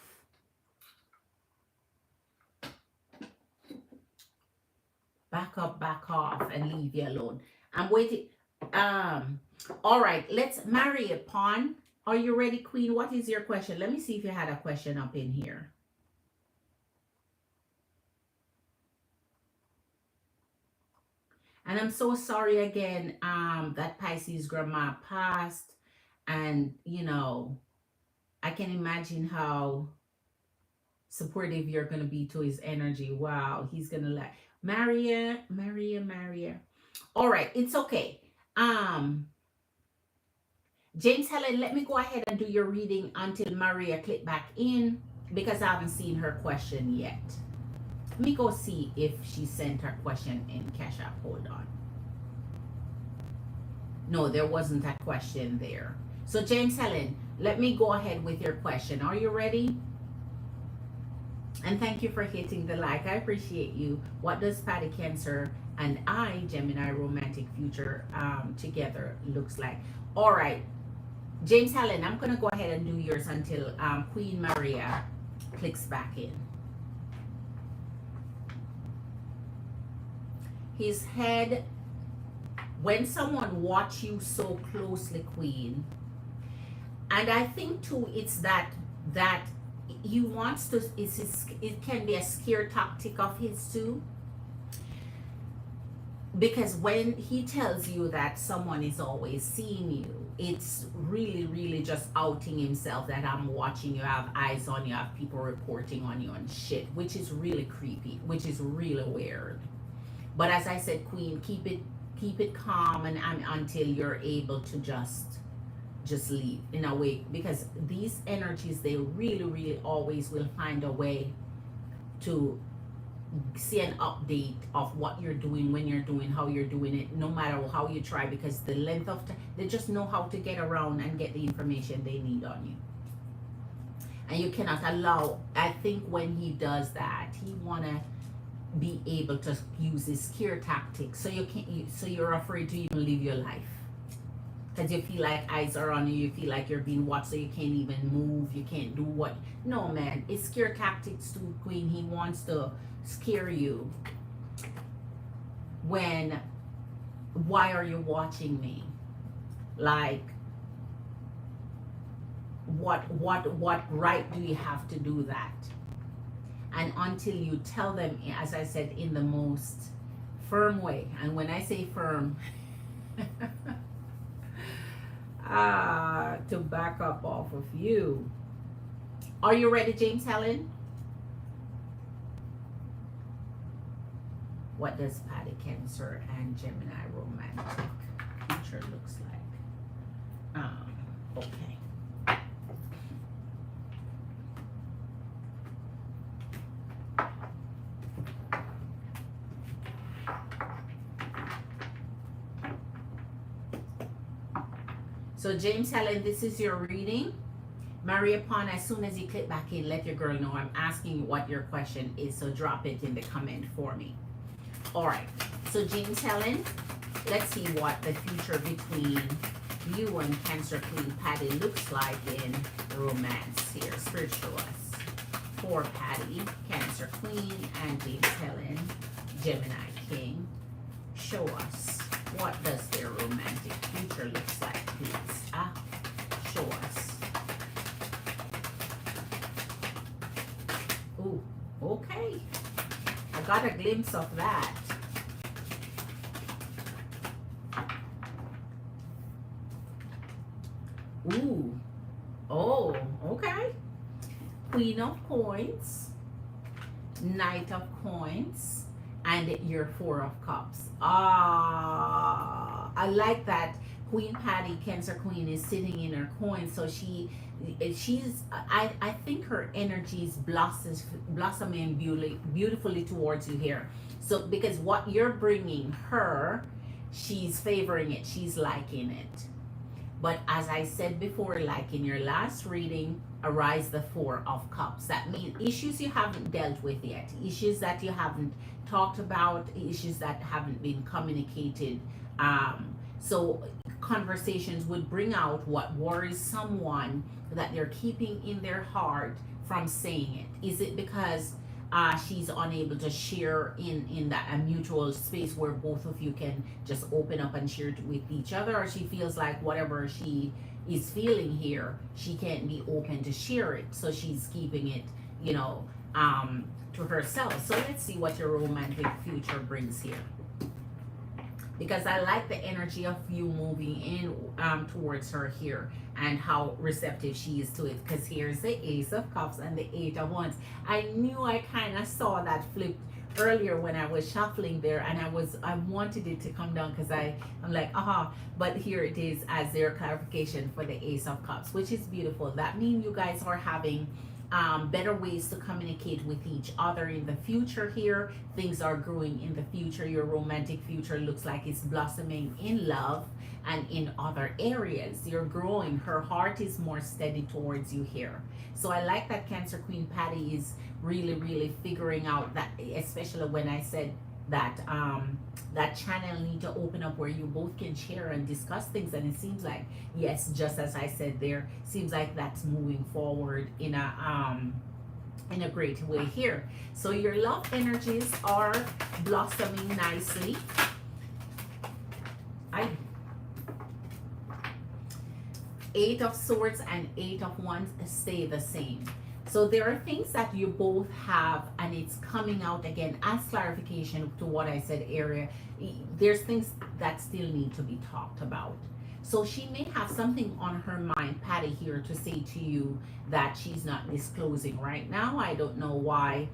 Back up, back off, and leave you alone. I'm waiting. All right, let's Marry Upon. Are you ready, Queen? What is your question? Let me see if you had a question up in here. And I'm so sorry again that Pisces grandma passed. And, I can imagine how supportive you're going to be to his energy. Wow, he's going to like, Maria. All right, it's okay. James Helen, let me go ahead and do your reading until Maria click back in because I haven't seen her question yet. Let me go see if she sent her question in Cash App. Hold on. No, there wasn't a question there. So James Helen, let me go ahead with your question. Are you ready? And thank you for hitting the like. I appreciate you. What does Patty Cancer and I, Gemini romantic future together looks like? All right, James Helen, I'm going to go ahead and do yours until Queen Maria clicks back in. His head, when someone watch you so closely, Queen, and I think too it's that he wants to, it can be a scare tactic of his too, because when he tells you that someone is always seeing you, it's really just outing himself that I'm watching you, I have eyes on you, I have people reporting on you and shit, which is really creepy, which is really weird. But as I said, Queen, keep it calm and until you're able to just leave in a way, because these energies, they really always will find a way to see an update of what you're doing, when you're doing, how you're doing it, no matter how you try, because the length of time, they just know how to get around and get the information they need on you. And you cannot allow, I think when he does that, he wanna be able to use his scare tactics. So so you're afraid to even live your life. Because you feel like eyes are on you, you feel like you're being watched, so you can't even move, you can't do what. No, man, it's scare tactics to Queen. He wants to scare you. When, why are you watching me? Like, what right do you have to do that? And until you tell them, as I said, in the most firm way. And when I say firm, to back up off of you. Are you ready, James Helen? What does Paddy, Cancer, and Gemini romantic future looks like? Okay. So James Helen, this is your reading. Marry upon, as soon as you click back in, let your girl know I'm asking you what your question is. So drop it in the comment for me. All right. So James Helen, let's see what the future between you and Cancer Queen Paddy looks like in romance here. Spirit, show us for Paddy, Cancer Queen, and James Helen, Gemini King. Show us, what does their romantic future looks like, please? Show us. Ooh, okay. I got a glimpse of that. Ooh. Oh, okay. Queen of Coins, Knight of Coins, and your Four of Cups. I like that. Queen Paddy, Cancer Queen, is sitting in her coin, so she's I think her energy is blossoming beautifully towards you here. So because what you're bringing her, she's favoring it, she's liking it. But as I said before, like in your last reading, arise the Four of Cups. That means issues you haven't dealt with yet, issues that you haven't talked about, issues that haven't been communicated. So conversations would bring out what worries someone that they're keeping in their heart from saying it. Is it because she's unable to share in that a mutual space where both of you can just open up and share it with each other, or she feels like whatever she is feeling here, she can't be open to share it, so she's keeping it, to herself. So let's see what your romantic future brings here, because I like the energy of you moving in towards her here and how receptive she is to it, because here's the Ace of Cups and the Eight of Wands. I knew I kind of saw that flip earlier when I was shuffling there, and I wanted it to come down because I'm like, but here it is as their clarification for the Ace of Cups, which is beautiful. That means you guys are having better ways to communicate with each other in the future here. Things are growing in the future. Your romantic future looks like it's blossoming in love and in other areas. You're growing. Her heart is more steady towards you here. So I like that Cancer Queen Paddy is really figuring out that, especially when I said that that channel need to open up where you both can share and discuss things, and it seems like, yes, just as I said there, seems like that's moving forward in a great way here. So your love energies are blossoming nicely. Eight of Swords and Eight of Wands stay the same. So there are things that you both have, and it's coming out again as clarification to what I said earlier. There's things that still need to be talked about. So she may have something on her mind, Paddy, here to say to you that she's not disclosing right now. I don't know why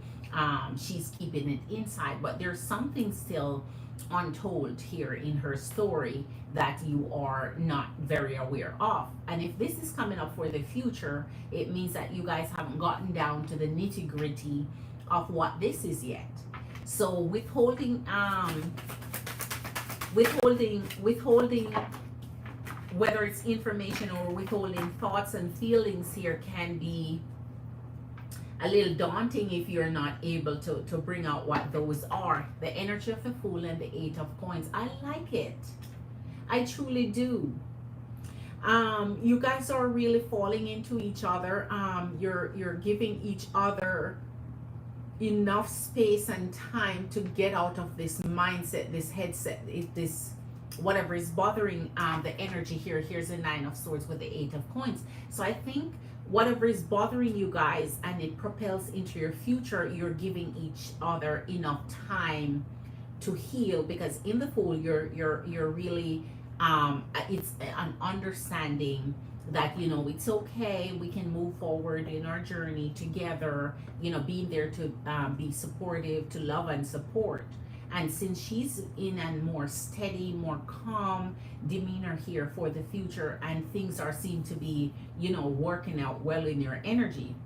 she's keeping it inside, but there's something still untold here in her story that you are not very aware of. And if this is coming up for the future, it means that you guys haven't gotten down to the nitty-gritty of what this is yet. So withholding whether it's information or withholding thoughts and feelings here can be a little daunting if you're not able to bring out what those are. The energy of the Fool and the Eight of Coins. I like it. I truly do. You guys are really falling into each other. You're giving each other enough space and time to get out of this mindset, this headset, this whatever is bothering the energy here. Here's the Nine of Swords with the Eight of Coins. So I think whatever is bothering you guys and it propels into your future, you're giving each other enough time to heal, because in the Fool you're really it's an understanding that, you know, it's okay, we can move forward in our journey together, you know, being there to be supportive, to love and support. And since she's in a more steady, more calm demeanor here for the future, and things are seem to be, you know, working out well in your energy.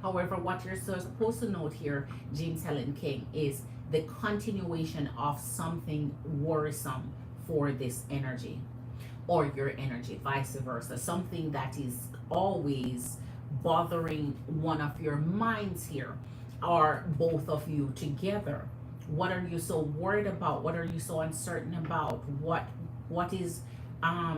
However, what you're supposed to note here, James Helen King, is the continuation of something worrisome for this energy, or your energy, vice versa. Something that is always bothering one of your minds here, or both of you together. What are you so worried about? What are you so uncertain about? What is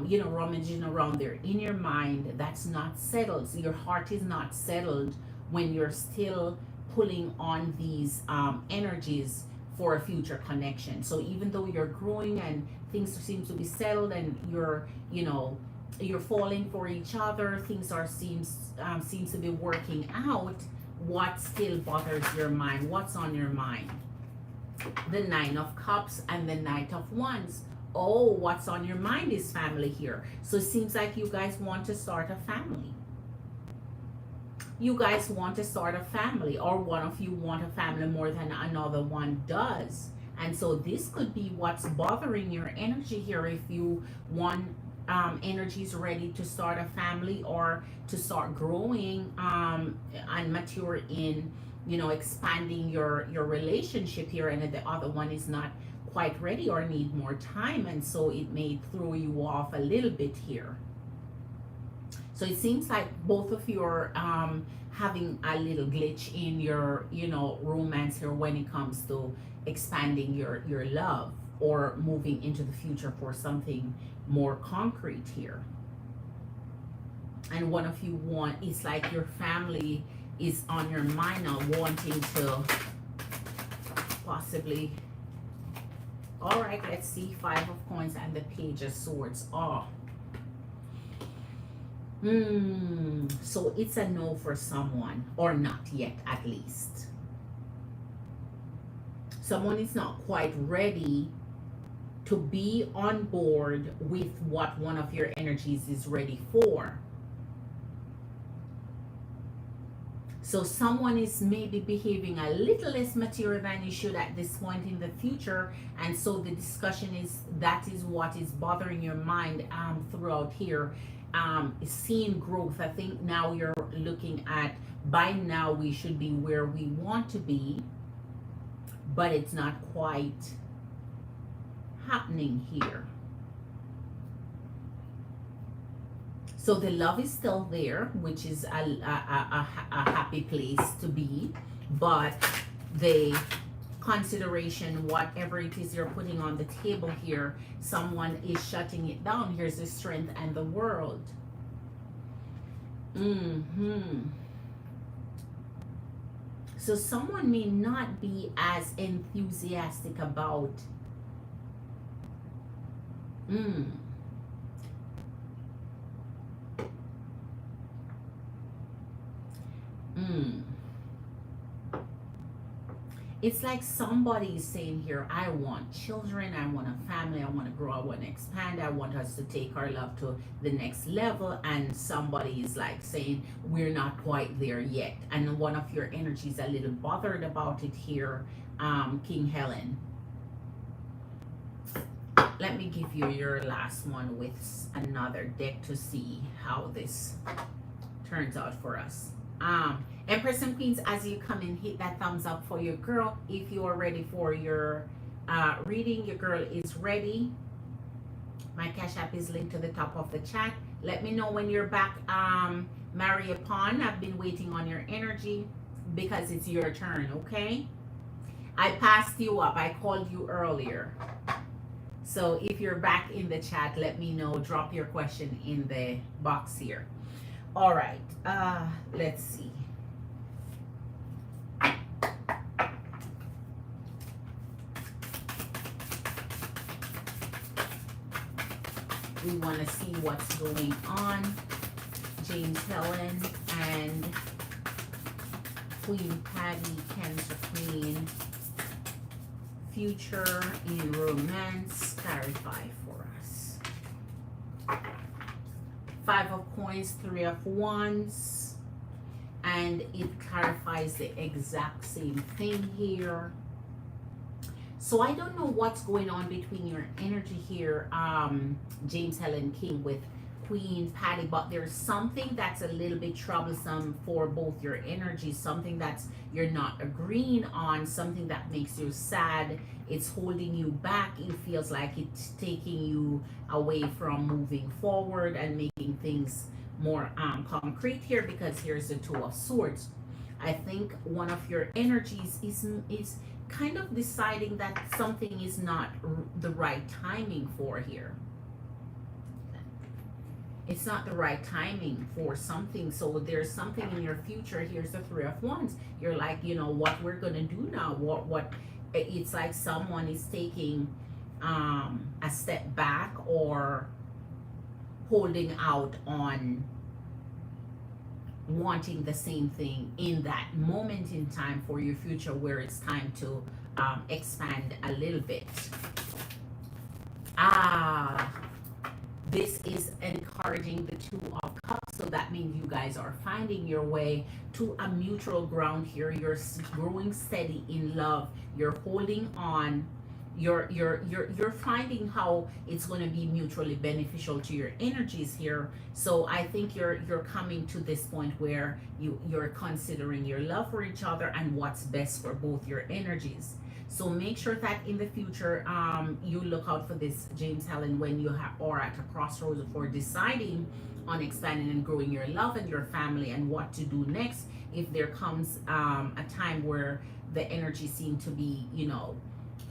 you know, rummaging around there in your mind that's not settled? So your heart is not settled when you're still pulling on these energies for a future connection. So even though you're growing and things seem to be settled, and you're, you know, you're falling for each other, things are seems to be working out, what still bothers your mind? What's on your mind? The Nine of Cups and the Knight of Wands. Oh, what's on your mind is family here. So it seems like you guys want to start a family. You guys want to start a family, or one of you want a family more than another one does. And so this could be what's bothering your energy here. If you want energy is ready to start a family, or to start growing and mature in, you know, expanding your relationship here, and the other one is not quite ready or need more time, and so it may throw you off a little bit here. So it seems like both of you are having a little glitch in your, you know, romance here when it comes to expanding your love, or moving into the future for something more concrete here. And one of you want, it's like your family is on your mind now, wanting to possibly. All right, let's see. Five of Coins and the Page of Swords. Oh. So it's a no for someone, or not yet at least. Someone is not quite ready to be on board with what one of your energies is ready for. So someone is maybe behaving a little less mature than you should at this point in the future. And so the discussion is, that is what is bothering your mind throughout here. Seeing growth. I think now you're looking at, by now we should be where we want to be, but it's not quite happening here. So the love is still there, which is a happy place to be, but the consideration, whatever it is you're putting on the table here, someone is shutting it down. Here's the Strength and the World. So someone may not be as enthusiastic about It's like somebody is saying here, I want children, I want a family, I want to grow, I want to expand, I want us to take our love to the next level. And somebody is like saying, we're not quite there yet. And one of your energies a little bothered about it here, King Helen. Let me give you your last one with another deck to see how this turns out for us. Empress and Queens, as you come in, hit that thumbs up for your girl. If you are ready for your reading, your girl is ready. My Cash App is linked to the top of the chat. Let me know when you're back. Marry upon. I've been waiting on your energy. because it's your turn, okay? I passed you up. I called you earlier. So if you're back in the chat, let me know. Drop your question in the box here. All right. Let's see. We want to see what's going on. James Helen and Queen Patty, Cancer Queen. Future in romance, clarify for us. 5 of coins, 3 of wands, and it clarifies the exact same thing here. So I don't know what's going on between your energy here, James Helen King, with Queen Patty, but there's something that's a little bit troublesome for both your energies, something that's you're not agreeing on, something that makes you sad. It's holding you back. It feels like it's taking you away from moving forward and making things more concrete here, because here's the 2 of Swords. I think one of your energies is kind of deciding that something is not the right timing for here. It's not the right timing for something. So there's something in your future. Here's the 3 of Wands. You're like, you know, what we're gonna do now. What it's like someone is taking a step back or holding out on wanting the same thing in that moment in time for your future, where it's time to expand a little bit. This is encouraging the 2 of Cups, so that means you guys are finding your way to a mutual ground here. You're growing steady in love. You're holding on. You're finding how it's going to be mutually beneficial to your energies here. So I think you're coming to this point where you're considering your love for each other and what's best for both your energies. So make sure that in the future, you look out for this, James Helen, when you are at a crossroads for deciding on expanding and growing your love and your family and what to do next. If there comes a time where the energy seems to be, you know,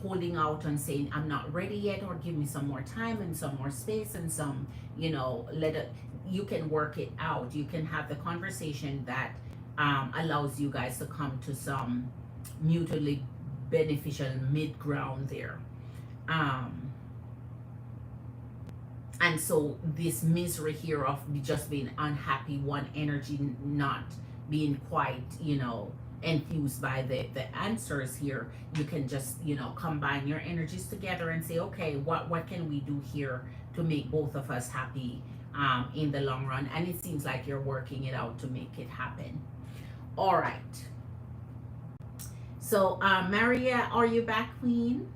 holding out and saying, I'm not ready yet, or give me some more time and some more space and some, you know, you can work it out. You can have the conversation that allows you guys to come to some mutually beneficial mid-ground there. And so this misery here of just being unhappy, one energy not being quite, you know, enthused by the answers here, you can just, you know, combine your energies together and say, okay, what can we do here to make both of us happy in the long run? And it seems like you're working it out to make it happen. All right. So, Maria, are you back, Queen?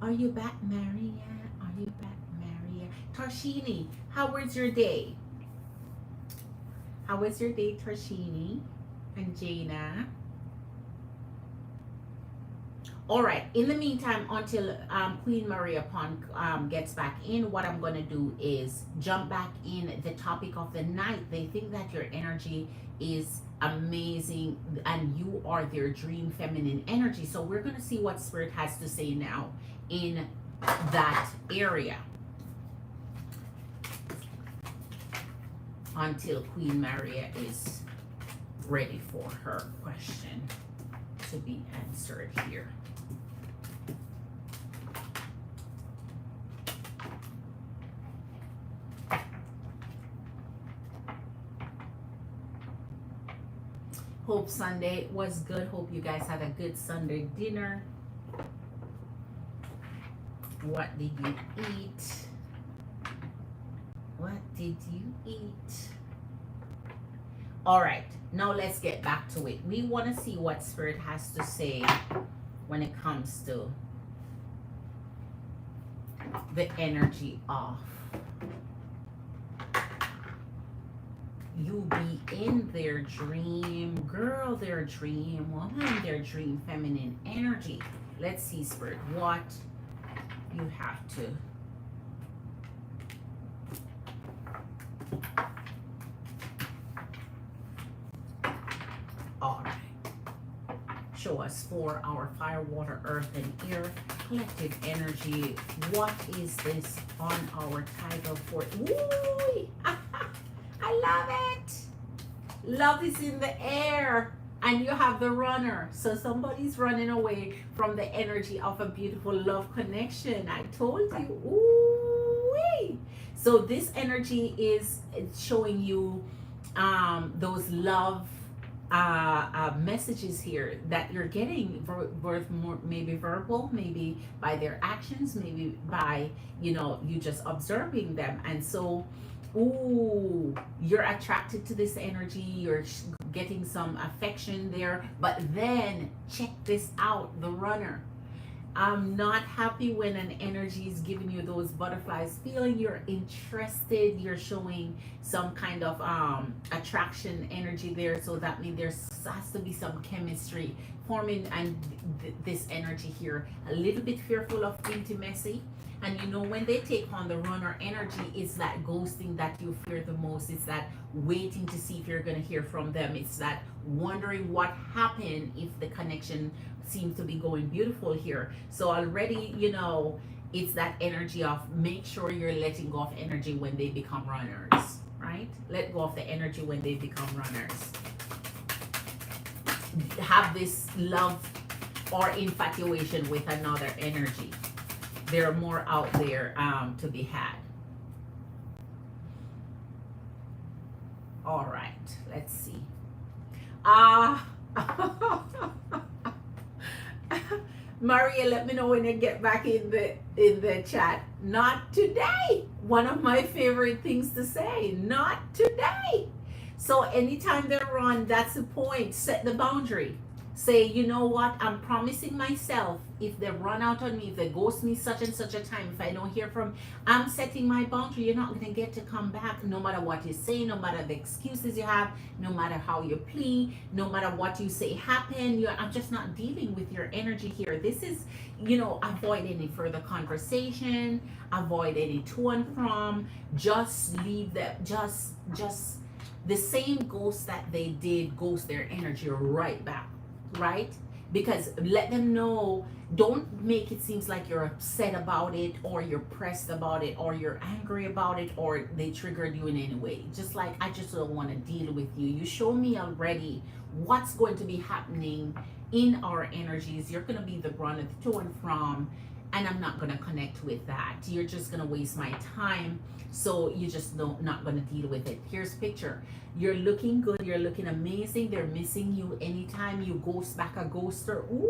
Are you back, Maria? Are you back, Maria? Tarshini, how was your day? How was your day, Tarshini and Jaina? All right. In the meantime, until Queen Maria Pond gets back in, what I'm going to do is jump back in the topic of the night. They think that your energy is amazing and you are their dream feminine energy. So we're going to see what Spirit has to say now in that area until Queen Maria is ready for her question to be answered here. Hope Sunday was good. Hope you guys had a good Sunday dinner. What did you eat? What did you eat? All right, now let's get back to it. We want to see what Spirit has to say when it comes to the energy of you be in their dream girl, their dream woman, their dream feminine energy. Let's see, Spirit, what you have to show us for our fire, water, earth, and air collective energy. What is this on our title for? Woo! I love it. Love is in the air. And you have the runner. So somebody's running away from the energy of a beautiful love connection. I told you. Ooh-wee. So this energy is showing you those love messages here that you're getting, more maybe verbal, maybe by their actions, maybe by you just observing them. And so ooh, you're attracted to this energy, you're getting some affection there. But then check this out, the runner. I'm not happy when an energy is giving you those butterflies feeling. You're interested, you're showing some kind of attraction energy there. So that means there has to be some chemistry forming. And this energy here, a little bit fearful of intimacy. And when they take on the runner energy, it's that ghosting that you fear the most. It's that waiting to see if you're going to hear from them. It's that wondering what happened if the connection seems to be going beautiful here. So already, it's that energy of make sure you're letting go of energy when they become runners, right? Let go of the energy when they become runners. Have this love or infatuation with another energy. There are more out there to be had. All right, let's see. Maria, let me know when you get back in the chat. Not today. One of my favorite things to say. Not today. So anytime they run, that's the point. Set the boundary. Say, you know what, I'm promising myself, if they run out on me, if they ghost me such and such a time, if I don't hear from, I'm setting my boundary. You're not going to get to come back, no matter what you say, no matter the excuses you have, no matter how you plead, no matter what you say happened. I'm just not dealing with your energy here. This is, avoid any further conversation, avoid any to and from, just leave them, just the same ghost that they did, ghost their energy right back. Right? Because let them know, don't make it seem like you're upset about it, or you're pressed about it, or you're angry about it, or they triggered you in any way. Just like, I just don't want to deal with you. You show me already what's going to be happening in our energies. You're going to be the run of to and from, and I'm not going to connect with that. You're just going to waste my time. So you just not going to deal with it. Here's a picture. You're looking good. You're looking amazing. They're missing you. Anytime you ghost back a ghoster, ooh,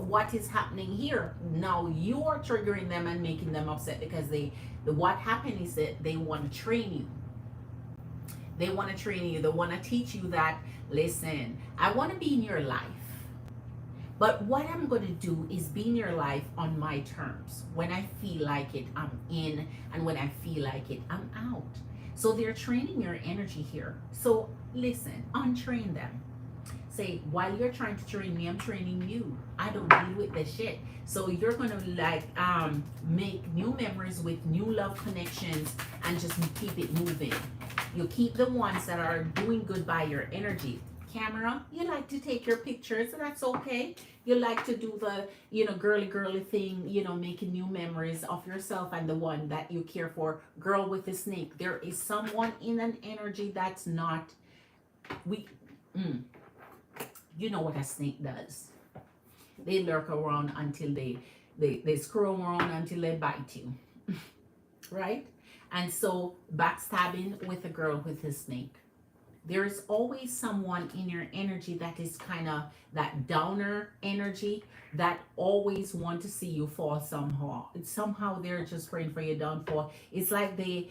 what is happening here? Now you are triggering them and making them upset because what happened is that they want to train you. They want to train you. They want to teach you that, listen, I want to be in your life. But what I'm going to do is be in your life on my terms. When I feel like it, I'm in. And when I feel like it, I'm out. So they're training your energy here. So listen, untrain them. Say, while you're trying to train me, I'm training you. I don't deal with this shit. So you're going to make new memories with new love connections and just keep it moving. You keep the ones that are doing good by your energy. Camera, you like to take your pictures, and that's okay. You like to do the girly thing, making new memories of yourself and the one that you care for. Girl with the snake, there is someone in an energy that's not you know what a snake does. They lurk around until they screw around until they bite you. Right? And so backstabbing with a girl with a snake. There is always someone in your energy that is kind of that downer energy that always want to see you fall somehow. Somehow they're just praying for your downfall. It's like they,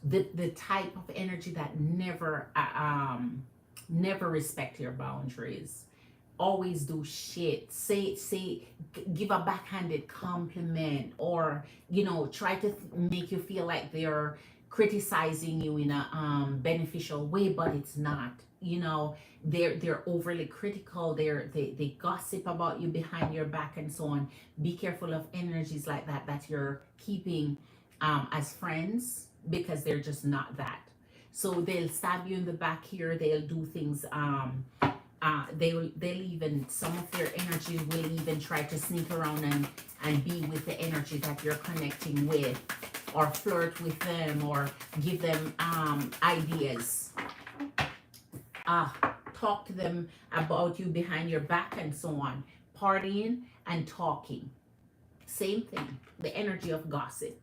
the type of energy that never respect your boundaries. Always do shit. Say, give a backhanded compliment, or try to make you feel like they're criticizing you in a beneficial way, but it's not. They're overly critical. They gossip about you behind your back and so on. Be careful of energies like that you're keeping as friends, because they're just not that. So they'll stab you in the back here. They'll do things. They'll even, some of their energy will even try to sneak around and be with the energy that you're connecting with, or flirt with them, or give them ideas. Talk to them about you behind your back and so on. Partying and talking. Same thing. The energy of gossip.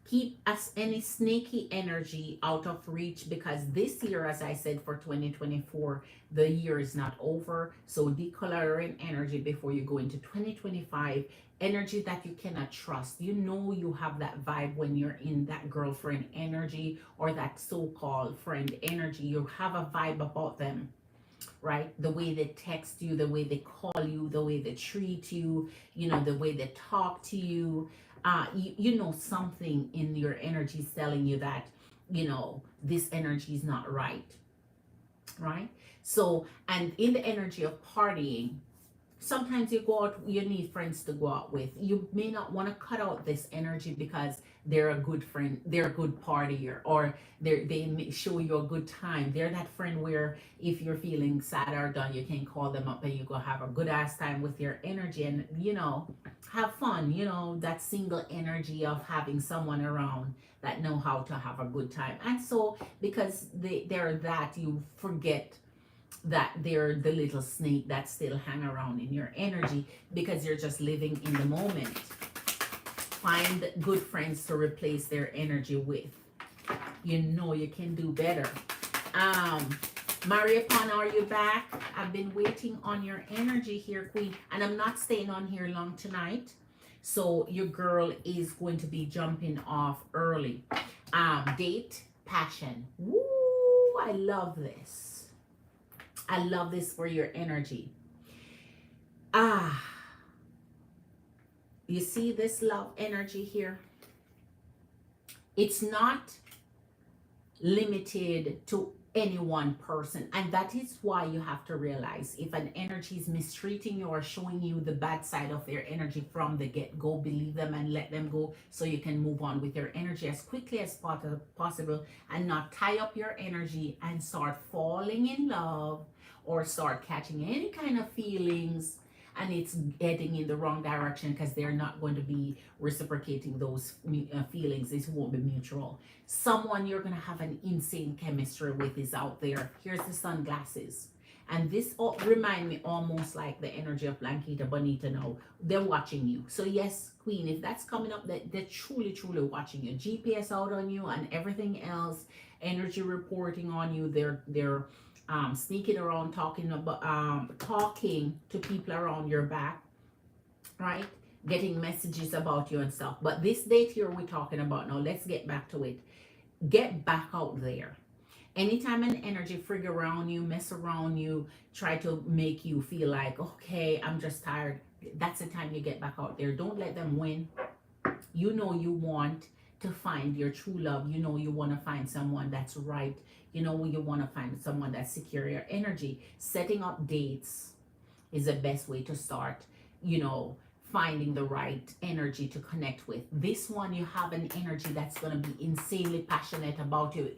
Keep us any snaky energy out of reach, because this year, as I said, for 2024, the year is not over. So decluttering energy before you go into 2025. Energy that you cannot trust. You know you have that vibe when you're in that girlfriend energy or that so-called friend energy. You have a vibe about them, right? The way they text you, the way they call you, the way they treat you, you know, the way they talk to you. You know, something in your energy is telling you that, you know, this energy is not right, right? So, and in the energy of partying, sometimes you go out, you need friends to go out with. You may not want to cut out this energy because they're a good friend, they're a good partier, or they may show you a good time. They're that friend where if you're feeling sad or done, you can call them up and you go have a good ass time with your energy and, you know, have fun. You know, that single energy of having someone around that know how to have a good time. And so because they're that, you forget that they're the little snake that still hang around in your energy because you're just living in the moment. Find good friends to replace their energy with. You know you can do better. Maria Pan, are you back? I've been waiting on your energy here, Queen, and I'm not staying on here long tonight. So your girl is going to be jumping off early. Date, passion. Woo, I love this. I love this for your energy. You see this love energy here? It's not limited to any one person. And that is why you have to realize if an energy is mistreating you or showing you the bad side of their energy from the get-go, believe them and let them go so you can move on with your energy as quickly as possible and not tie up your energy and start falling in love or start catching any kind of feelings and it's heading in the wrong direction because they're not going to be reciprocating those feelings. It won't be mutual. Someone you're going to have an insane chemistry with is out there. Here's the sunglasses. And this remind me almost like the energy of Blanquita Bonita now. They're watching you. So yes, Queen, if that's coming up, they're truly, truly watching you. GPS out on you and everything else. Energy reporting on you. They're sneaking around, talking to people around your back, right? Getting messages about you and stuff. But this date here we're talking about now, let's get back to it. Get back out there. Anytime an energy frig around you, mess around you, try to make you feel like, okay, I'm just tired. That's the time you get back out there. Don't let them win. You know you want to find your true love. You know you want to find someone that's right. You know you want to find someone that's secure your energy. Setting up dates is the best way to start, you know, finding the right energy to connect with. This one, you have an energy that's going to be insanely passionate about you.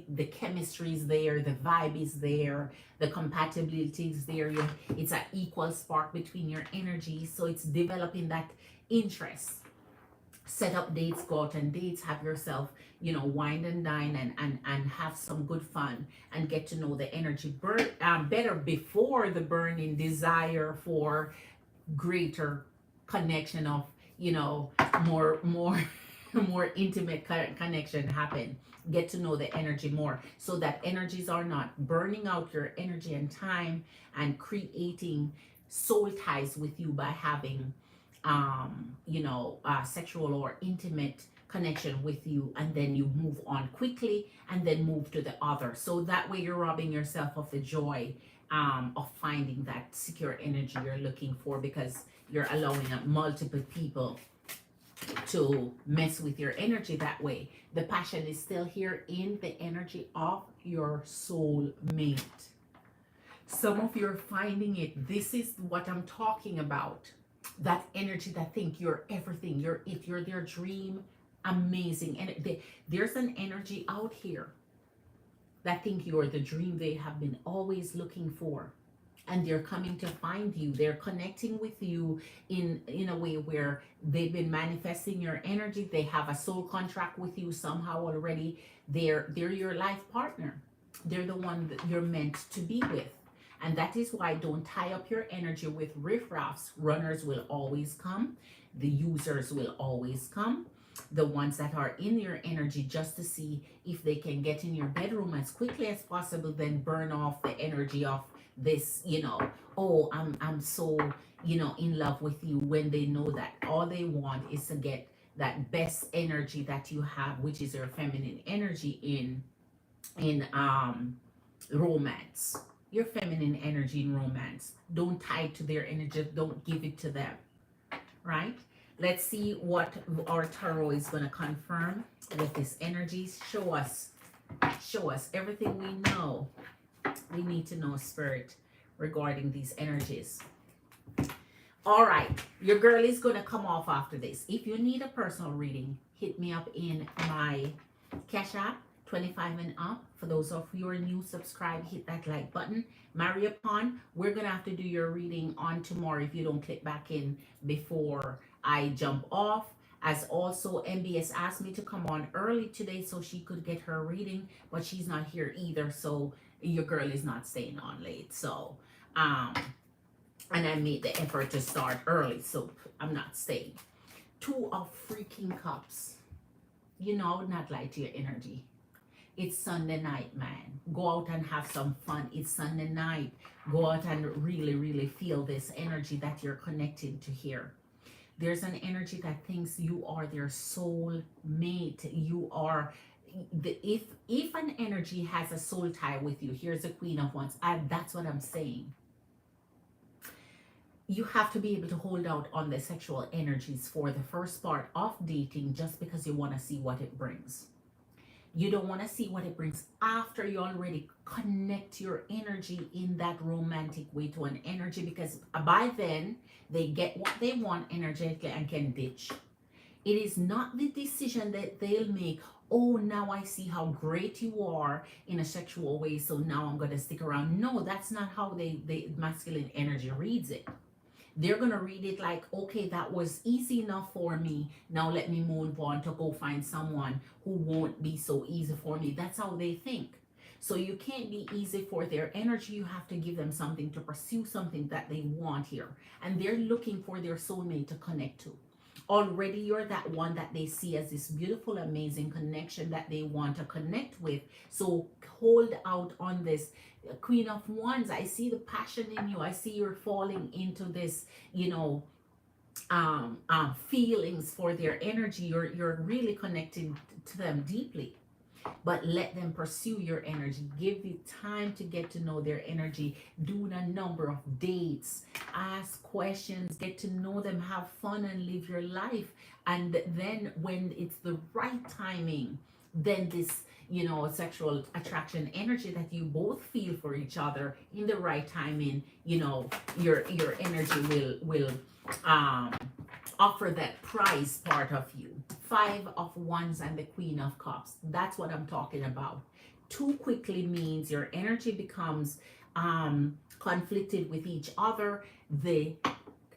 The chemistry is there, the vibe is there, the compatibility is there. It's an equal spark between your energy. So it's developing that interest. Set up dates, go out and dates, have yourself, you know, wine and dine and have some good fun and get to know the energy better before the burning desire for greater connection of, you know, more more intimate connection happen. Get to know the energy more so that energies are not burning out your energy and time and creating soul ties with you by having you know, sexual or intimate connection with you, and then you move on quickly and then move to the other. So that way you're robbing yourself of the joy of finding that secure energy you're looking for, because you're allowing multiple people to mess with your energy that way. The passion is still here in the energy of your soul mate. Some of you are finding it. This is what I'm talking about. That energy that think you're everything, you're it, you're their dream amazing. And there's an energy out here that think you're the dream they have been always looking for, and they're coming to find you. They're connecting with you in a way where they've been manifesting your energy. They have a soul contract with you somehow already. They're your life partner. They're the one that you're meant to be with. And that is why don't tie up your energy with riffraffs. Runners will always come. The users will always come. The ones that are in your energy just to see if they can get in your bedroom as quickly as possible, then burn off the energy of this, oh, I'm so, in love with you, when they know that all they want is to get that best energy that you have, which is your feminine energy in romance. Your feminine energy in romance. Don't tie it to their energy. Don't give it to them. Right? Let's see what our tarot is going to confirm with this energy. Show us everything we know. We need to know, Spirit, regarding these energies. All right, your girl is going to come off after this. If you need a personal reading, hit me up in my Cash App, 25 and up. For those of you who are new, subscribe, hit that like button. Marry upon, we're going to have to do your reading on tomorrow if you don't click back in before I jump off. As also, MBS asked me to come on early today so she could get her reading, but she's not here either, so your girl is not staying on late. So, and I made the effort to start early, so I'm not staying. Two of freaking cups. I would not lie to your energy. It's Sunday night, man. Go out and have some fun. It's Sunday night. Go out and really, really feel this energy that you're connected to here. There's an energy that thinks you are their soul mate. You are if an energy has a soul tie with you, here's the Queen of Wands. That's what I'm saying. You have to be able to hold out on the sexual energies for the first part of dating just because you want to see what it brings. You don't want to see what it brings after you already connect your energy in that romantic way to an energy, because by then they get what they want energetically and can ditch. It is not the decision that they'll make, oh, now I see how great you are in a sexual way, so now I'm going to stick around. No, that's not how the masculine energy reads it. They're going to read it like, okay, that was easy enough for me. Now let me move on to go find someone who won't be so easy for me. That's how they think. So you can't be easy for their energy. You have to give them something to pursue, something that they want here. And they're looking for their soulmate to connect to. Already you're that one that they see as this beautiful, amazing connection that they want to connect with. So hold out on this. Queen of Wands, I see the passion in you. I see you're falling into this, feelings for their energy. You're really connected to them deeply. But let them pursue your energy. Give you time to get to know their energy. Do a number of dates. Ask questions. Get to know them. Have fun and live your life. And then when it's the right timing, then this, sexual attraction energy that you both feel for each other in the right timing, your energy will offer that prize part of you. 5 of Wands and the Queen of Cups. That's what I'm talking about. Too quickly means your energy becomes conflicted with each other. The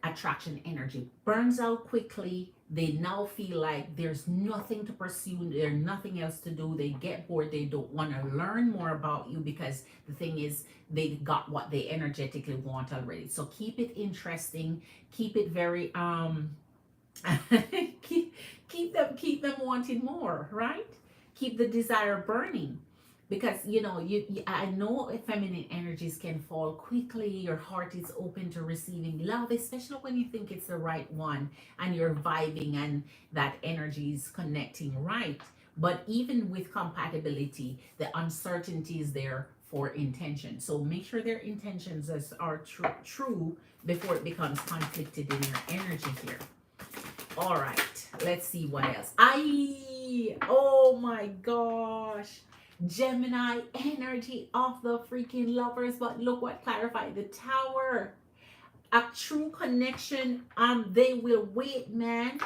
attraction energy burns out quickly. They now feel like there's nothing to pursue. There's nothing else to do. They get bored. They don't want to learn more about you because the thing is they got what they energetically want already. So keep it interesting. Keep it very keep them wanting more, right? Keep the desire burning, because I know feminine energies can fall quickly. Your heart is open to receiving love, especially when you think it's the right one and you're vibing and that energy is connecting right. But even with compatibility, the uncertainty is there for intention. So make sure their intentions are true before it becomes conflicted in your energy here. All right, let's see what else. Oh my gosh. Gemini energy of the freaking Lovers. But look what clarified. The Tower. A true connection. They will wait, man.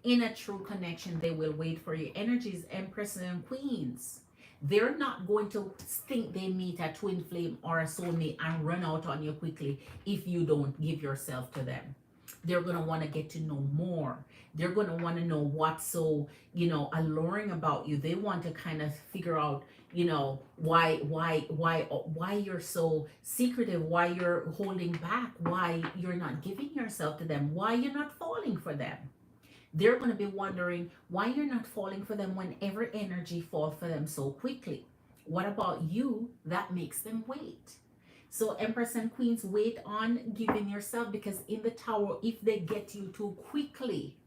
In a true connection, they will wait for you. Energies, Empress and Queens. They're not going to think they meet a twin flame or a soulmate and run out on you quickly if you don't give yourself to them. They're going to want to get to know more. They're going to want to know what's so, alluring about you. They want to kind of figure out, why you're so secretive, why you're holding back, why you're not giving yourself to them, why you're not falling for them. They're going to be wondering why you're not falling for them whenever energy falls for them so quickly. What about you that makes them wait? So Empress and Queens, wait on giving yourself, because in the Tower, if they get you too quickly,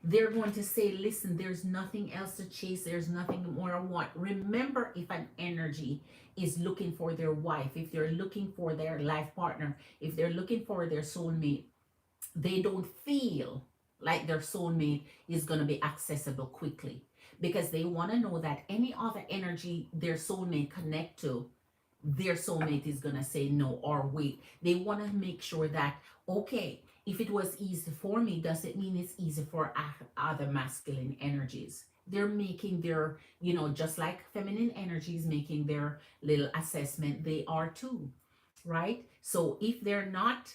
they're going to say, listen, there's nothing else to chase. There's nothing more I want. Remember, if an energy is looking for their wife, if they're looking for their life partner, if they're looking for their soulmate, they don't feel like their soulmate is going to be accessible quickly, because they want to know that any other energy their soulmate connect to, their soulmate is going to say no or wait. They want to make sure that, okay, if it was easy for me, does it mean it's easy for other masculine energies? They're making their, just like feminine energies making their little assessment, they are too, right? So if they're not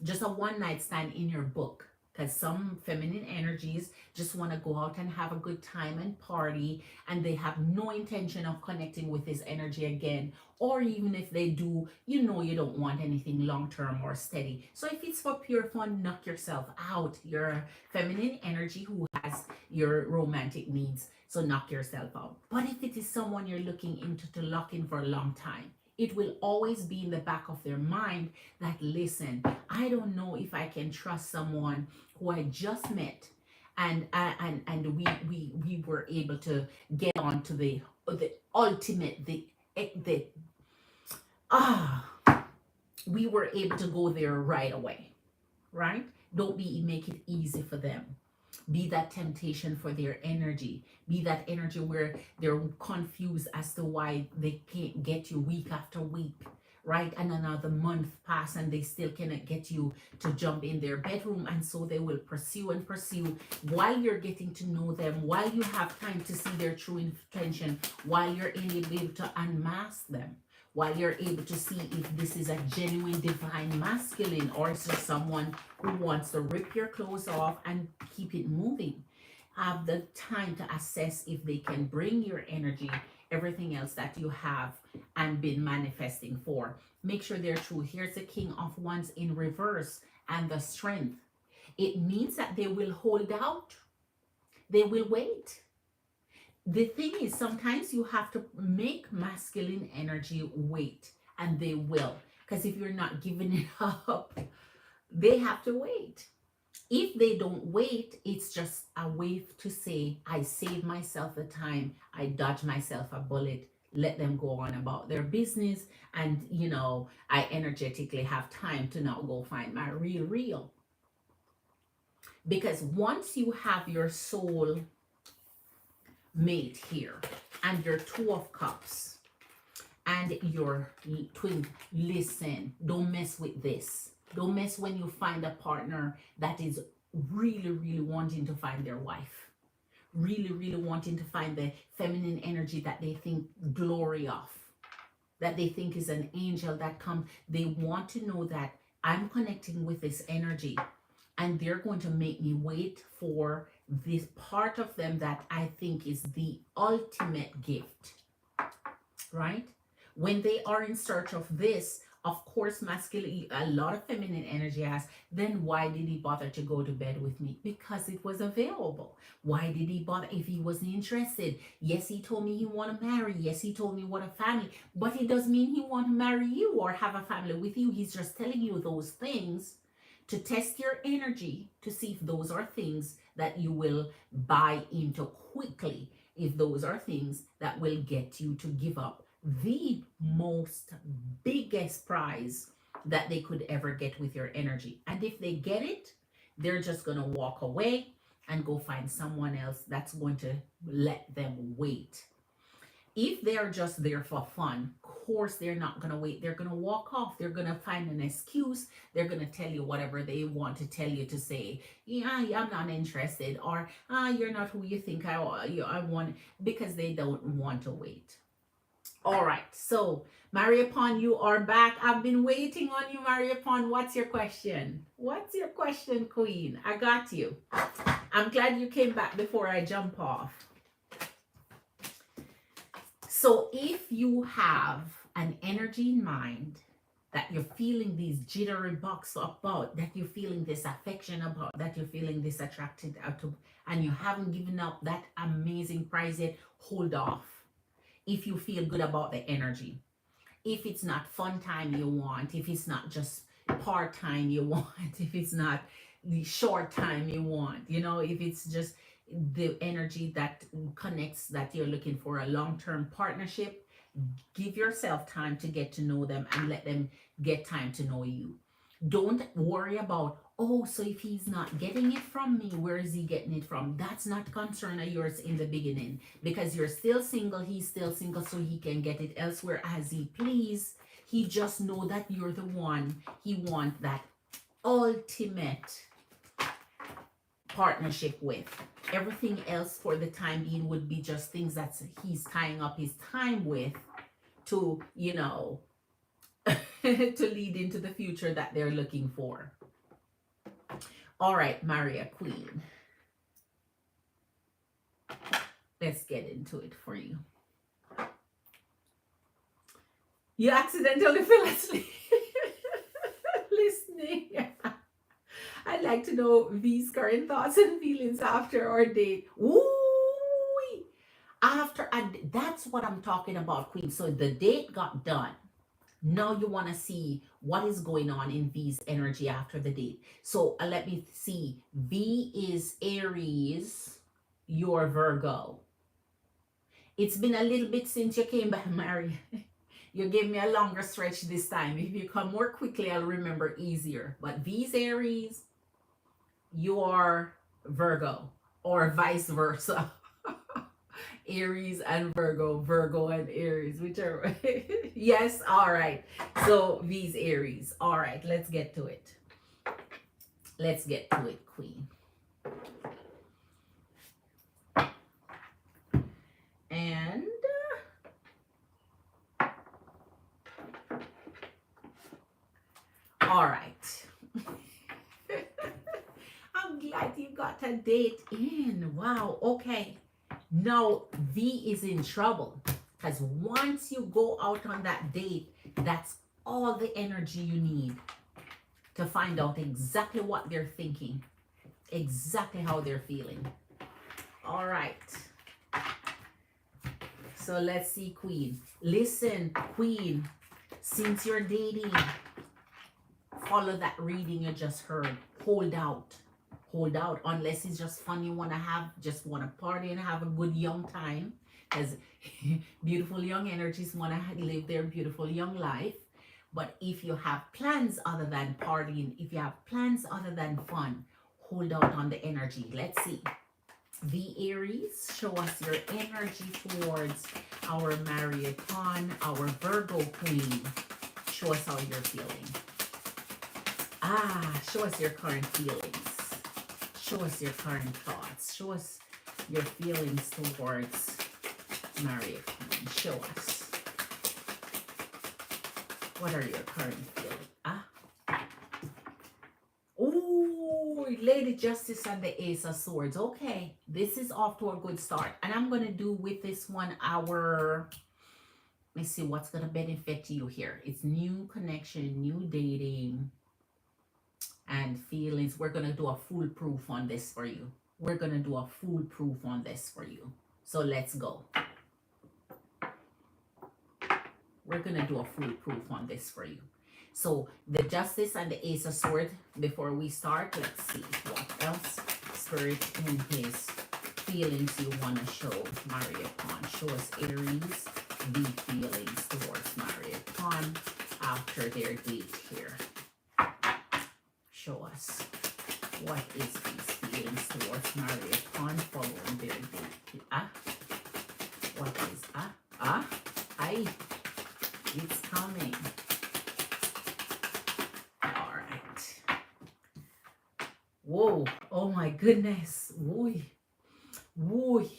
just a one night stand in your book, because some feminine energies just want to go out and have a good time and party, and they have no intention of connecting with this energy again. Or even if they do, you don't want anything long term or steady. So if it's for pure fun, knock yourself out. You're a feminine energy who has your romantic needs, so knock yourself out. But if it is someone you're looking into to lock in for a long time, it will always be in the back of their mind that, listen, I don't know if I can trust someone who I just met, and we were able to get on to the ultimate, the ah we were able to go there right away, right? Don't make it easy for them. Be that temptation for their energy. Be that energy where they're confused as to why they can't get you week after week, right? And another month pass and they still cannot get you to jump in their bedroom. And so they will pursue and pursue while you're getting to know them, while you have time to see their true intention, while you're able to unmask them, while you're able to see if this is a genuine divine masculine, or is it someone who wants to rip your clothes off and keep it moving. Have the time to assess if they can bring your energy, everything else that you have and been manifesting for. Make sure they're true. Here's the King of Wands in reverse and the Strength. It means that they will hold out. They will wait. The thing is, sometimes you have to make masculine energy wait, and they will. Because if you're not giving it up, they have to wait. If they don't wait, it's just a way to say, I saved myself the time, I dodged myself a bullet, let them go on about their business, and I energetically have time to now go find my real. Because once you have your soul mate here and your Two of Cups and your twin, listen, don't mess with this. Don't mess when you find a partner that is really wanting to find their wife, really wanting to find the feminine energy that they think glory of, that they think is an angel that comes. They want to know that I'm connecting with this energy, and they're going to make me wait for this part of them that I think is the ultimate gift, right? When they are in search of this, of course, masculine, a lot of feminine energy has, then why did he bother to go to bed with me? Because it was available. Why did he bother if he wasn't interested? Yes, he told me he want to marry. Yes, he told me what a family, but it doesn't mean he want to marry you or have a family with you. He's just telling you those things to test your energy, to see if those are things that you will buy into quickly, if those are things that will get you to give up the most biggest prize that they could ever get with your energy. And if they get it, they're just going to walk away and go find someone else that's going to let them wait. If they're just there for fun, of course they're not going to wait. They're going to walk off. They're going to find an excuse. They're going to tell you whatever they want to tell you to say. Yeah, I'm not interested, or you're not who you think I want, because they don't want to wait. All right, so Mariapon, you are back. I've been waiting on you, Mariapon. What's your question? What's your question, Queen? I got you. I'm glad you came back before I jump off. So if you have an energy in mind that you're feeling these jittery bugs about, that you're feeling this affection about, that you're feeling this attracted out to, and you haven't given up that amazing prize yet, hold off. If you feel good about the energy, if it's not fun time you want, if it's not just part time you want, if it's not the short time you want, if it's just the energy that connects, that you're looking for a long-term partnership, give yourself time to get to know them and let them get time to know you. Don't worry about, oh, so if he's not getting it from me, where is he getting it from? That's not concern of yours in the beginning, because you're still single, he's still single, so he can get it elsewhere as he please. He just know that you're the one he want that ultimate partnership with. Everything else for the time being would be just things that he's tying up his time with to, to lead into the future that they're looking for. All right, Maria Queen. Let's get into it for you. You accidentally fell asleep listening. I'd like to know V's current thoughts and feelings after our date. Ooh, that's what I'm talking about, Queen. So the date got done. Now you want to see what is going on in V's energy after the date. So let me see. V is Aries, you're Virgo. It's been a little bit since you came back, Mary. You gave me a longer stretch this time. If you come more quickly, I'll remember easier. But V's Aries, you're Virgo, or vice versa. Aries and Virgo, Virgo and Aries, whichever. Yes, all right. So V's Aries. All right, let's get to it. Let's get to it, Queen. And all right. I'm glad you got a date in. Wow, okay. Now V is in trouble, because once you go out on that date, that's all the energy you need to find out exactly what they're thinking, exactly how they're feeling. All right. So let's see, Queen. Listen, Queen, since you're dating, follow that reading you just heard. Hold out. Hold out, unless it's just fun you want to party and have a good young time, because beautiful young energies want to live their beautiful young life. But if you have plans other than partying, if you have plans other than fun, hold out on the energy. Let's see. The Aries, show us your energy towards our Mariapon, our Virgo Queen. Show us how you're feeling. Show us your current feelings. Show us your current thoughts. Show us your feelings towards Mariapon. Show us. What are your current feelings? Ooh, Lady Justice and the Ace of Swords. Okay, this is off to a good start. And I'm going to do with this one let's see what's going to benefit you here. It's new connection, new dating, and feelings. We're going to do a foolproof on this for you. We're going to do a foolproof on this for you. So let's go. We're going to do a foolproof on this for you. So the Justice and the Ace of Swords. Before we start, let's see what else Spirit in his feelings you want to show Mariapon. Show us Aries, the feelings towards Mariapon after their date here. Show us what is these feelings towards Mariapon following their date. What is goodness. Woo. Woo.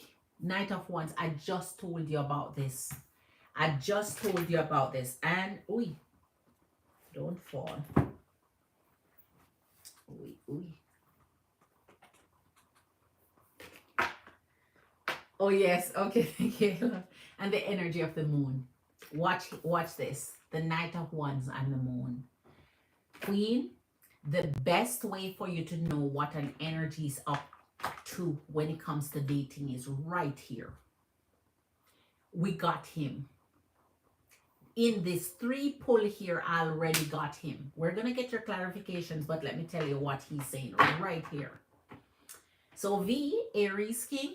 Knight of Wands. I just told you about this. I just told you about this. And, don't fall. Oh, yes. Okay. Okay. And the energy of the moon. Watch this. The Knight of Wands and the moon. Queen, the best way for you to know what an energy is up to when it comes to dating is right here. We got him. In this 3 pull here, I already got him. We're going to get your clarifications, but let me tell you what he's saying right here. So V, Aries King,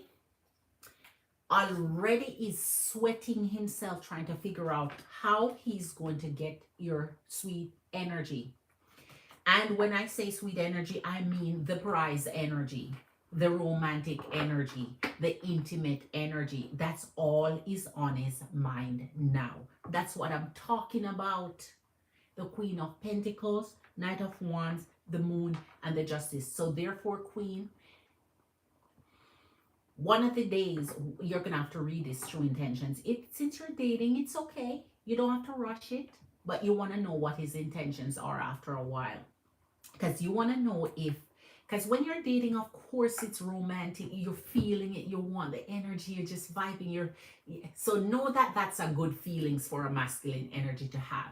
already is sweating himself trying to figure out how he's going to get your sweet energy. And when I say sweet energy, I mean the prize energy, the romantic energy, the intimate energy. That's all is on his mind now. That's what I'm talking about. The Queen of Pentacles, Knight of Wands, the Moon, and the Justice. So therefore, Queen, one of the days you're going to have to read his true intentions. Since you're dating, it's okay. You don't have to rush it, but you want to know what his intentions are after a while. Because you want to know because when you're dating, of course, it's romantic. You're feeling it. You want the energy. You're just vibing. So know that that's a good feelings for a masculine energy to have.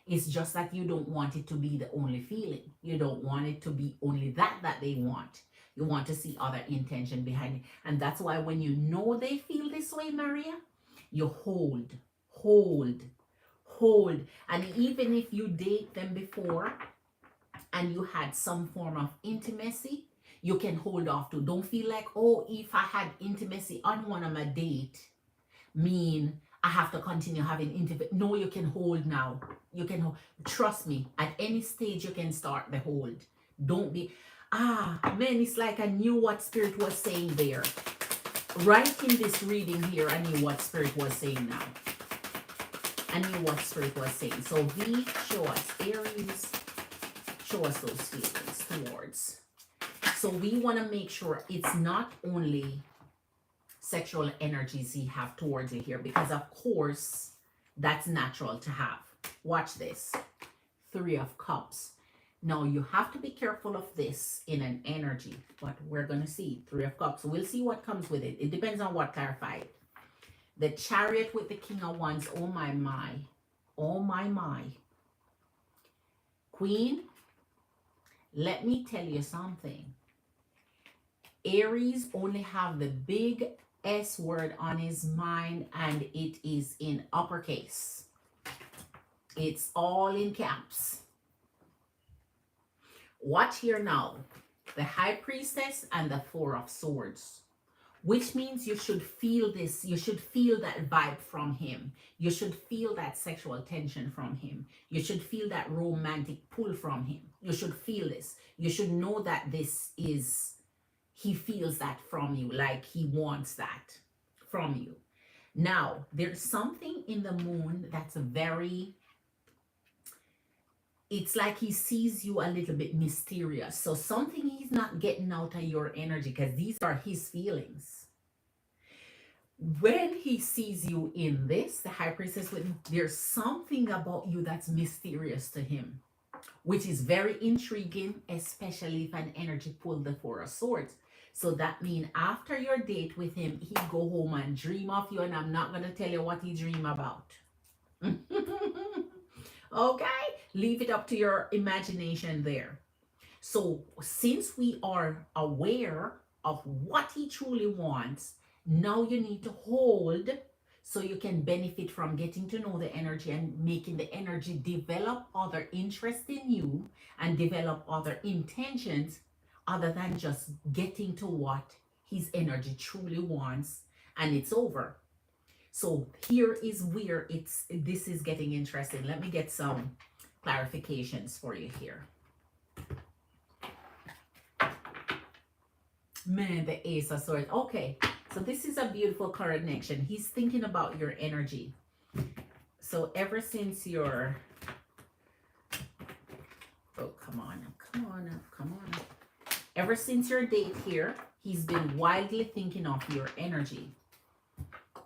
It's just that you don't want it to be the only feeling. You don't want it to be only that they want. You want to see other intention behind it. And that's why when you know they feel this way, Maria, you hold. And even if you date them before and you had some form of intimacy, you can hold off to. Don't feel like, oh, if I had intimacy on one of my date, mean I have to continue having intimacy. No, you can hold now. You can hold. Trust me, at any stage you can start the hold. Don't be, man, it's like I knew what Spirit was saying there. Right in this reading here, I knew what Spirit was saying now. I knew what Spirit was saying. So V, show us. Aries, show us those feelings towards. So we want to make sure it's not only sexual energies he have towards you here, because of course that's natural to have. Watch this. 3 of Cups. Now you have to be careful of this in an energy, but we're going to see 3 of Cups. We'll see what comes with it. It depends on what clarified. The Chariot with the King of Wands. Oh my. Oh my. Queen, let me tell you something. Aries only have the big S word on his mind, and it is in uppercase. It's all in caps. Watch here now. The High Priestess and the 4 of Swords. Which means you should feel this. You should feel that vibe from him. You should feel that sexual tension from him. You should feel that romantic pull from him. You should feel this. You should know that this is, he feels that from you, like he wants that from you. Now, there's something in the moon that's very, it's like he sees you a little bit mysterious. So something he's not getting out of your energy, because these are his feelings. When he sees you in this, the High Priestess, there's something about you that's mysterious to him, which is very intriguing, especially if an energy pulled the 4 of Swords. So that means after your date with him, he go home and dream of you, and I'm not going to tell you what he dream about. Okay? Leave it up to your imagination there. So since we are aware of what he truly wants, now you need to hold so you can benefit from getting to know the energy and making the energy develop other interest in you and develop other intentions other than just getting to what his energy truly wants, and it's over. So here is where this is getting interesting. Let me get some clarifications for you here. Man, the Ace of Swords. Okay, so this is a beautiful connection. He's thinking about your energy. So ever since you're, oh, come on. Ever since your date here, he's been wildly thinking of your energy.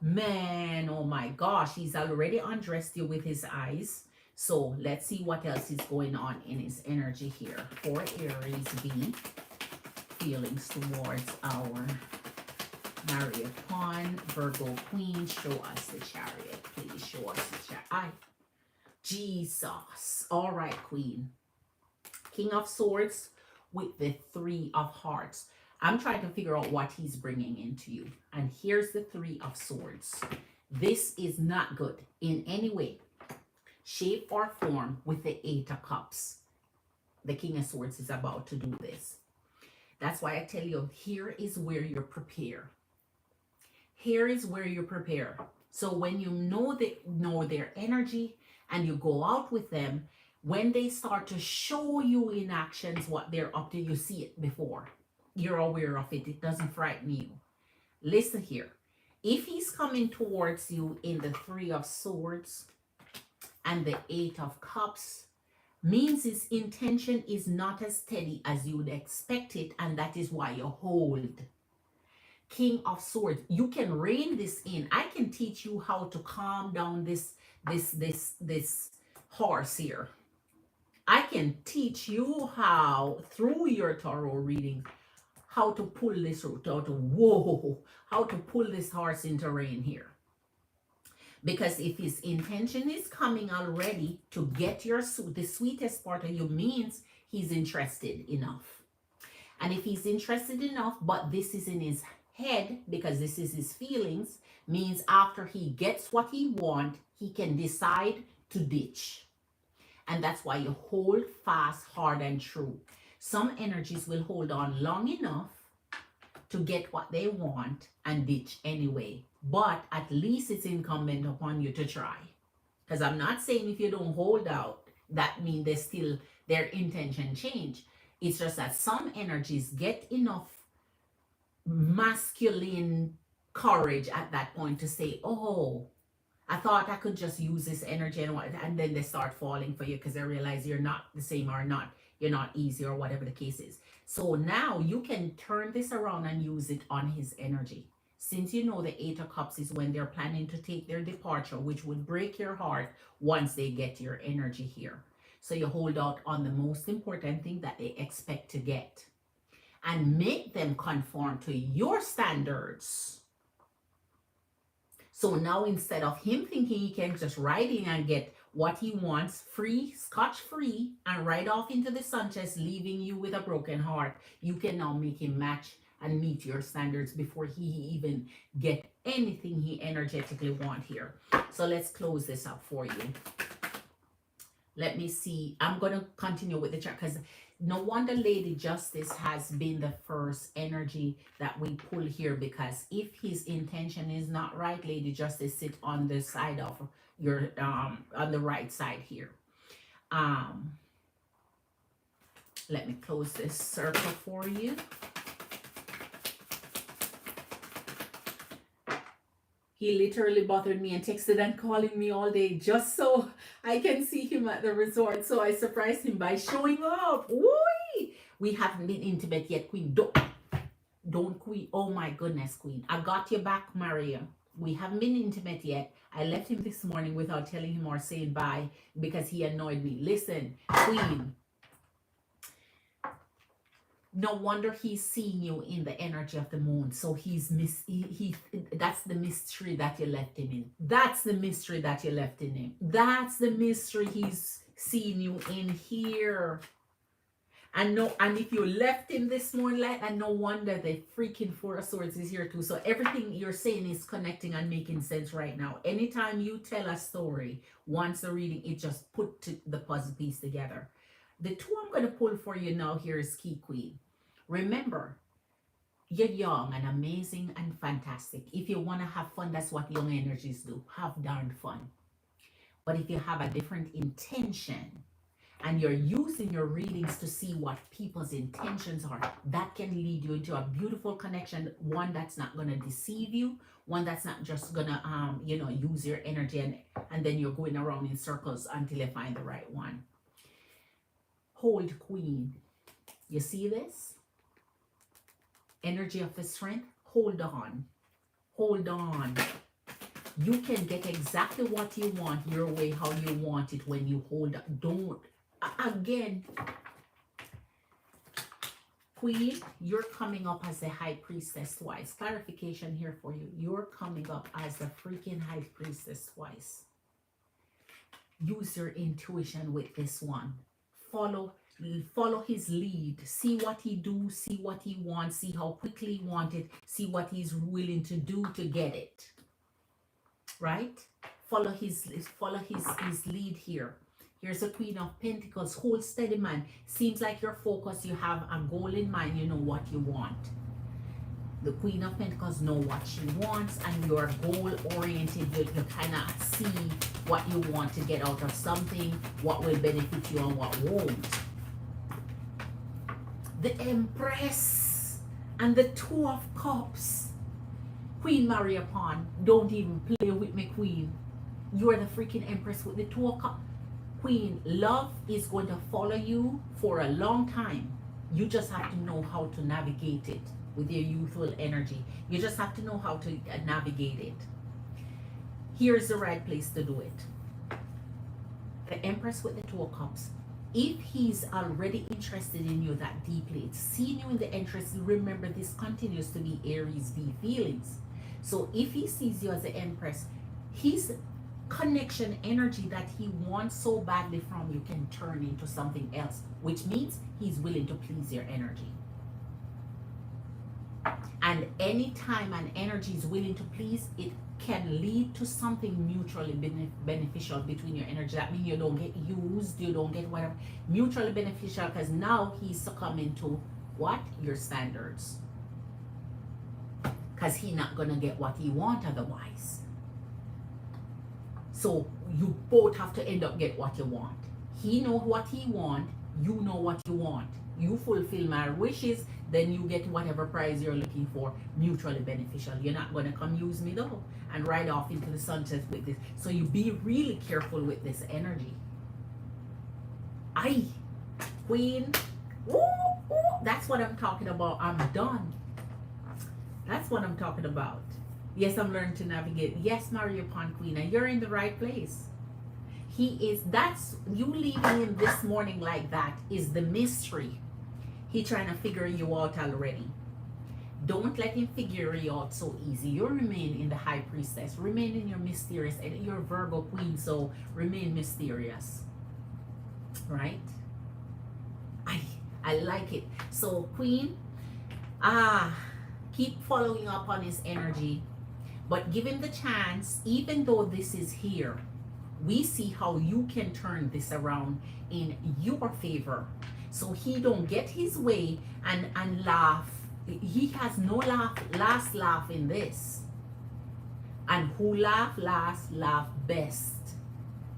Man, oh my gosh, he's already undressed you with his eyes. So let's see what else is going on in his energy here. For Aries B, feelings towards our Maria Pawn, Virgo Queen. Show us the Chariot. Please show us the Chariot. Jesus. All right, Queen. King of Swords with the Three of Hearts. I'm trying to figure out what he's bringing into you. And here's the Three of Swords. This is not good in any way, shape, or form with the Eight of Cups. The King of Swords is about to do this. That's why I tell you, here is where you prepare. Here is where you prepare. So when you know their energy and you go out with them, when they start to show you in actions what they're up to, you see it before. You're aware of it. It doesn't frighten you. Listen here. If he's coming towards you in the Three of Swords and the Eight of Cups, means his intention is not as steady as you would expect it, and that is why you hold. King of Swords, you can rein this in. I can teach you how to calm down this horse here. I can teach you how, through your tarot reading, how to pull this route out, how to pull this horse into rein here. Because if his intention is coming already to get the sweetest part of you, means he's interested enough. And if he's interested enough, but this is in his head, because this is his feelings, means after he gets what he wants, he can decide to ditch. And that's why you hold fast, hard, and true. Some energies will hold on long enough to get what they want and ditch anyway. But at least it's incumbent upon you to try. Because I'm not saying if you don't hold out, that means their intention change. It's just that some energies get enough masculine courage at that point to say, oh, I thought I could just use this energy, and then they start falling for you because they realize you're not the same, or you're not easy, or whatever the case is. So now you can turn this around and use it on his energy. Since you know the Eight of Cups is when they're planning to take their departure, which would break your heart once they get your energy here. So you hold out on the most important thing that they expect to get and make them conform to your standards. So now instead of him thinking he can just ride in and get what he wants free, scotch free, and ride off into the sunset, leaving you with a broken heart, you can now make him match and meet your standards before he even get anything he energetically want here. So let's close this up for you. Let me see. I'm going to continue with the chart because no wonder Lady Justice has been the first energy that we pull here, because if his intention is not right, Lady Justice sit on the side of your on the right side here. Let me close this circle for you. He literally bothered me and texted and calling me all day just so I can see him at the resort. So I surprised him by showing up. Woo! We haven't been intimate yet, Queen. Don't, Queen. Oh my goodness, Queen. I got your back, Maria. We haven't been intimate yet. I left him this morning without telling him or saying bye because he annoyed me. Listen, Queen. No wonder he's seeing you in the energy of the moon. So that's the mystery that you left him in. That's the mystery that you left in him. That's the mystery he's seeing you in here. And if you left him this morning like that, no wonder the freaking Four of Swords is here too. So everything you're saying is connecting and making sense right now. Anytime you tell a story, once the reading, it just put the puzzle piece together. The two I'm going to pull for you now here is Key Queen. Remember, you're young and amazing and fantastic. If you want to have fun, that's what young energies do. Have darn fun. But if you have a different intention and you're using your readings to see what people's intentions are, that can lead you into a beautiful connection. One that's not going to deceive you. One that's not just going to, use your energy and then you're going around in circles until you find the right one. Hold, Queen. You see this? energy of the strength. Hold on. Hold on. You can get exactly what you want your way, how you want it when you hold on. Don't. Again, Queen, you're coming up as the High Priestess twice. Clarification here for you. You're coming up as the freaking High Priestess twice. Use your intuition with this one. Follow his lead. See what he do. See what he wants. See how quickly he wants it. See what he's willing to do to get it. Right? Follow his lead here. Here's the Queen of Pentacles. Hold steady, man. Seems like you're focused. You have a goal in mind. You know what you want. The Queen of Pentacles know what she wants, and you're goal-oriented. You kind of see what you want to get out of something, what will benefit you and what won't. The Empress and the Two of Cups. Queen Mariapon, don't even play with me, Queen. You're the freaking Empress with the Two of Cups. Queen, love is going to follow you for a long time. You just have to know how to navigate it with your youthful energy. You just have to know how to navigate it. Here's the right place to do it. The Empress with the Two of Cups. If he's already interested in you that deeply, it's seen you in the interest, remember this continues to be Aries V feelings. So if he sees you as the Empress, his connection energy that he wants so badly from you can turn into something else, which means he's willing to please your energy. And anytime an energy is willing to please, it can lead to something mutually beneficial between your energy. That means you don't get used, you don't get whatever. Mutually beneficial, because now he's succumbing to what? Your standards. Because he's not going to get what he wants otherwise. So you both have to end up get what you want. He know what he want, you know what you want. You fulfill my wishes, then you get whatever prize you're looking for, mutually beneficial. You're not going to come use me though and ride off into the sunset with this. So you be really careful with this energy. Aye, Queen. Ooh, ooh, that's what I'm talking about. I'm done. That's what I'm talking about. Yes, I'm learning to navigate. Yes, Mario Pond Queen, and you're in the right place. That's you leaving him this morning like that is the mystery. He trying to figure you out already. Don't let him figure you out so easy. You remain in the High Priestess. Remain in your mysterious, and you're Virgo Queen, so remain mysterious. Right? I like it. So Queen, keep following up on his energy. But give him the chance, even though this is here, we see how you can turn this around in your favor. So he don't get his way and laugh. He has no last laugh in this. And who laugh last, laugh best.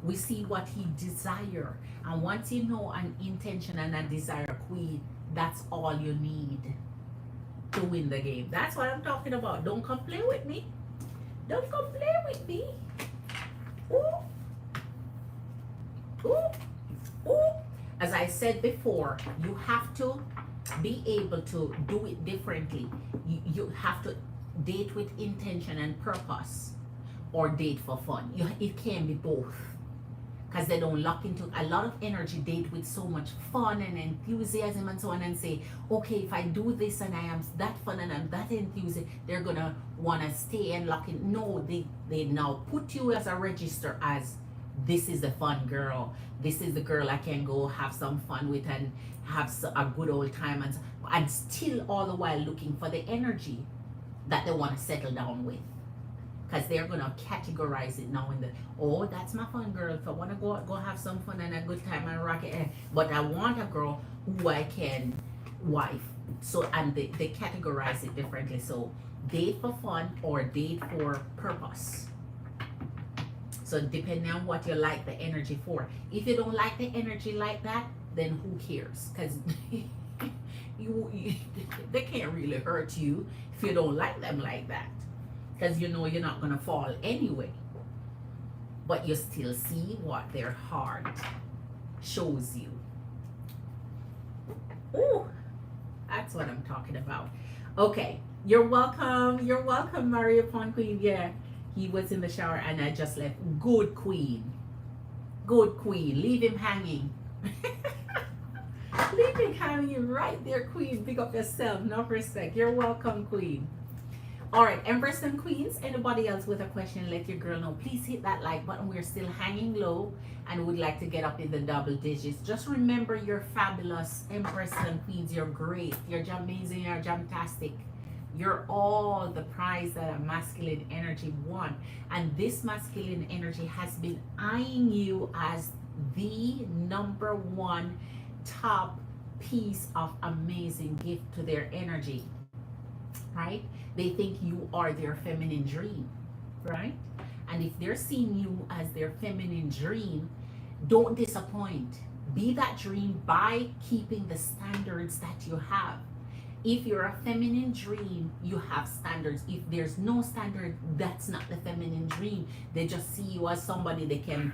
We see what he desire. And once you know an intention and a desire, Queen, that's all you need to win the game. That's what I'm talking about. Don't come play with me. Don't come play with me. Ooh. Ooh. Ooh. As I said before, you have to be able to do it differently. You have to date with intention and purpose, or date for fun. It can be both, because they don't lock into a lot of energy. Date with so much fun and enthusiasm and so on, and say, okay, if I do this and I am that fun and I'm that enthusiastic, they're gonna want to stay and lock in. No, they now put you as a register as, this is the fun girl, this is the girl I can go have some fun with and have a good old time, and still all the while looking for the energy that they want to settle down with, because they're going to categorize it now in the, oh, that's my fun girl, if I want to go have some fun and a good time and rock it, but I want a girl who I can wife. So, and they categorize it differently. So date for fun or date for purpose. So depending on what you like the energy for. If you don't like the energy like that, then who cares? Because they can't really hurt you if you don't like them like that. Because you know you're not going to fall anyway. But you still see what their heart shows you. Ooh, that's what I'm talking about. Okay, you're welcome. You're welcome, Mario Pond Queen. Yeah, he was in the shower and I just left. Good queen. Good queen. Leave him hanging. Leave him hanging right there, queen. Pick up yourself. No respect. You're welcome, queen. All right, Empress and Queens, anybody else with a question, let your girl know. Please hit that like button. We're still hanging low and would like to get up in the double digits. Just remember you're fabulous, Empress and Queens. You're great. You're amazing. You're fantastic. You're all the prize that a masculine energy won. And this masculine energy has been eyeing you as the number one top piece of amazing gift to their energy, right? They think you are their feminine dream, right? And if they're seeing you as their feminine dream, don't disappoint. Be that dream by keeping the standards that you have. If you're a feminine dream, you have standards. If there's no standard, that's not the feminine dream. They just see you as somebody they can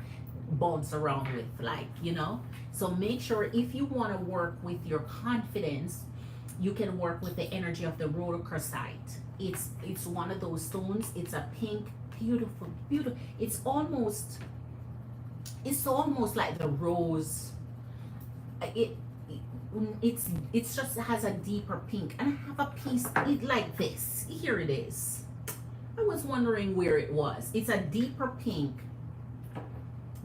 bounce around with, like, you know? So make sure if you want to work with your confidence, you can work with the energy of the rhodochrosite. It's one of those stones. It's a pink, beautiful, beautiful. It's almost like the rose. It it's just has a deeper pink, and I have a piece like this. Here it is. I was wondering where it was. It's a deeper pink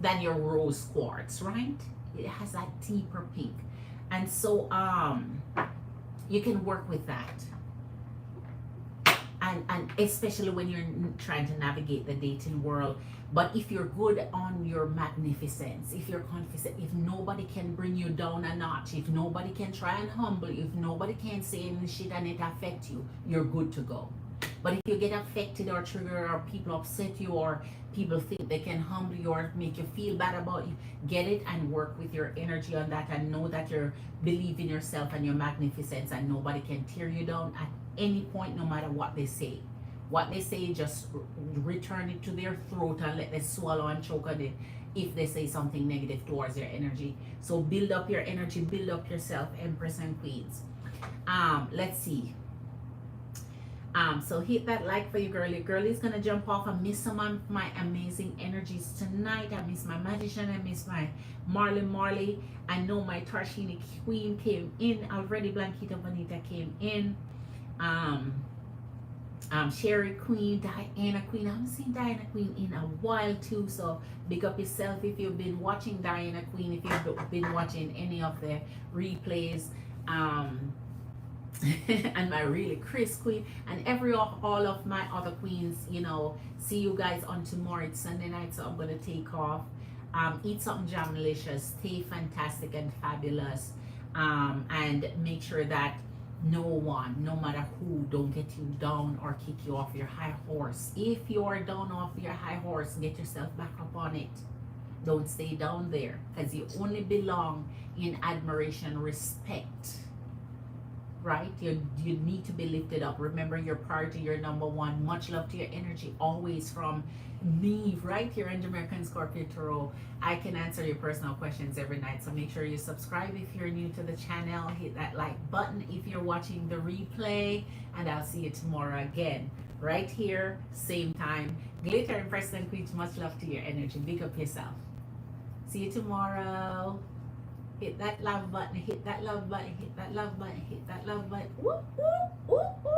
than your rose quartz, right? It has that deeper pink, and so you can work with that. And especially when you're trying to navigate the dating world. But if you're good on your magnificence, if you're confident, if nobody can bring you down a notch, if nobody can try and humble you, if nobody can say any shit and it affect you, you're good to go. But if you get affected or triggered, or people upset you, or people think they can humble you or make you feel bad about you, get it and work with your energy on that, and know that you're believe in yourself and your magnificence, and nobody can tear you down at any point, no matter what they say. What they say, just return it to their throat and let them swallow and choke on it if they say something negative towards your energy. So build up your energy, build up yourself, Empress and Queens. Let's see. So hit that like for you, girly. Girly's gonna jump off. I miss some of my amazing energies tonight. I miss my magician. I miss my Marley. I know my Tarshini Queen came in already. Blanquita Bonita came in. Sherry Queen, Diana Queen. I haven't seen Diana Queen in a while too. So big up yourself if you've been watching Diana Queen. If you've been watching any of the replays. And my really Chris Queen and all of my other queens, you know. See you guys on tomorrow. It's Sunday night, so I'm gonna take off. Eat something jamlicious, stay fantastic and fabulous, and make sure that no one, no matter who, don't get you down or kick you off your high horse. If you are down off your high horse, get yourself back up on it. Don't stay down there, because you only belong in admiration, respect. Right? You need to be lifted up. Remember, you're part of your number one. Much love to your energy, always from me, right here in JamericanScorpio Tarot. I can answer your personal questions every night, so make sure you subscribe if you're new to the channel. Hit that like button if you're watching the replay, and I'll see you tomorrow again, right here, same time. Glitter and President Queens, much love to your energy. Big up yourself. See you tomorrow. Hit that love button, hit that love button, hit that love button, hit that love button. Whoop, whoop, whoop, whoop.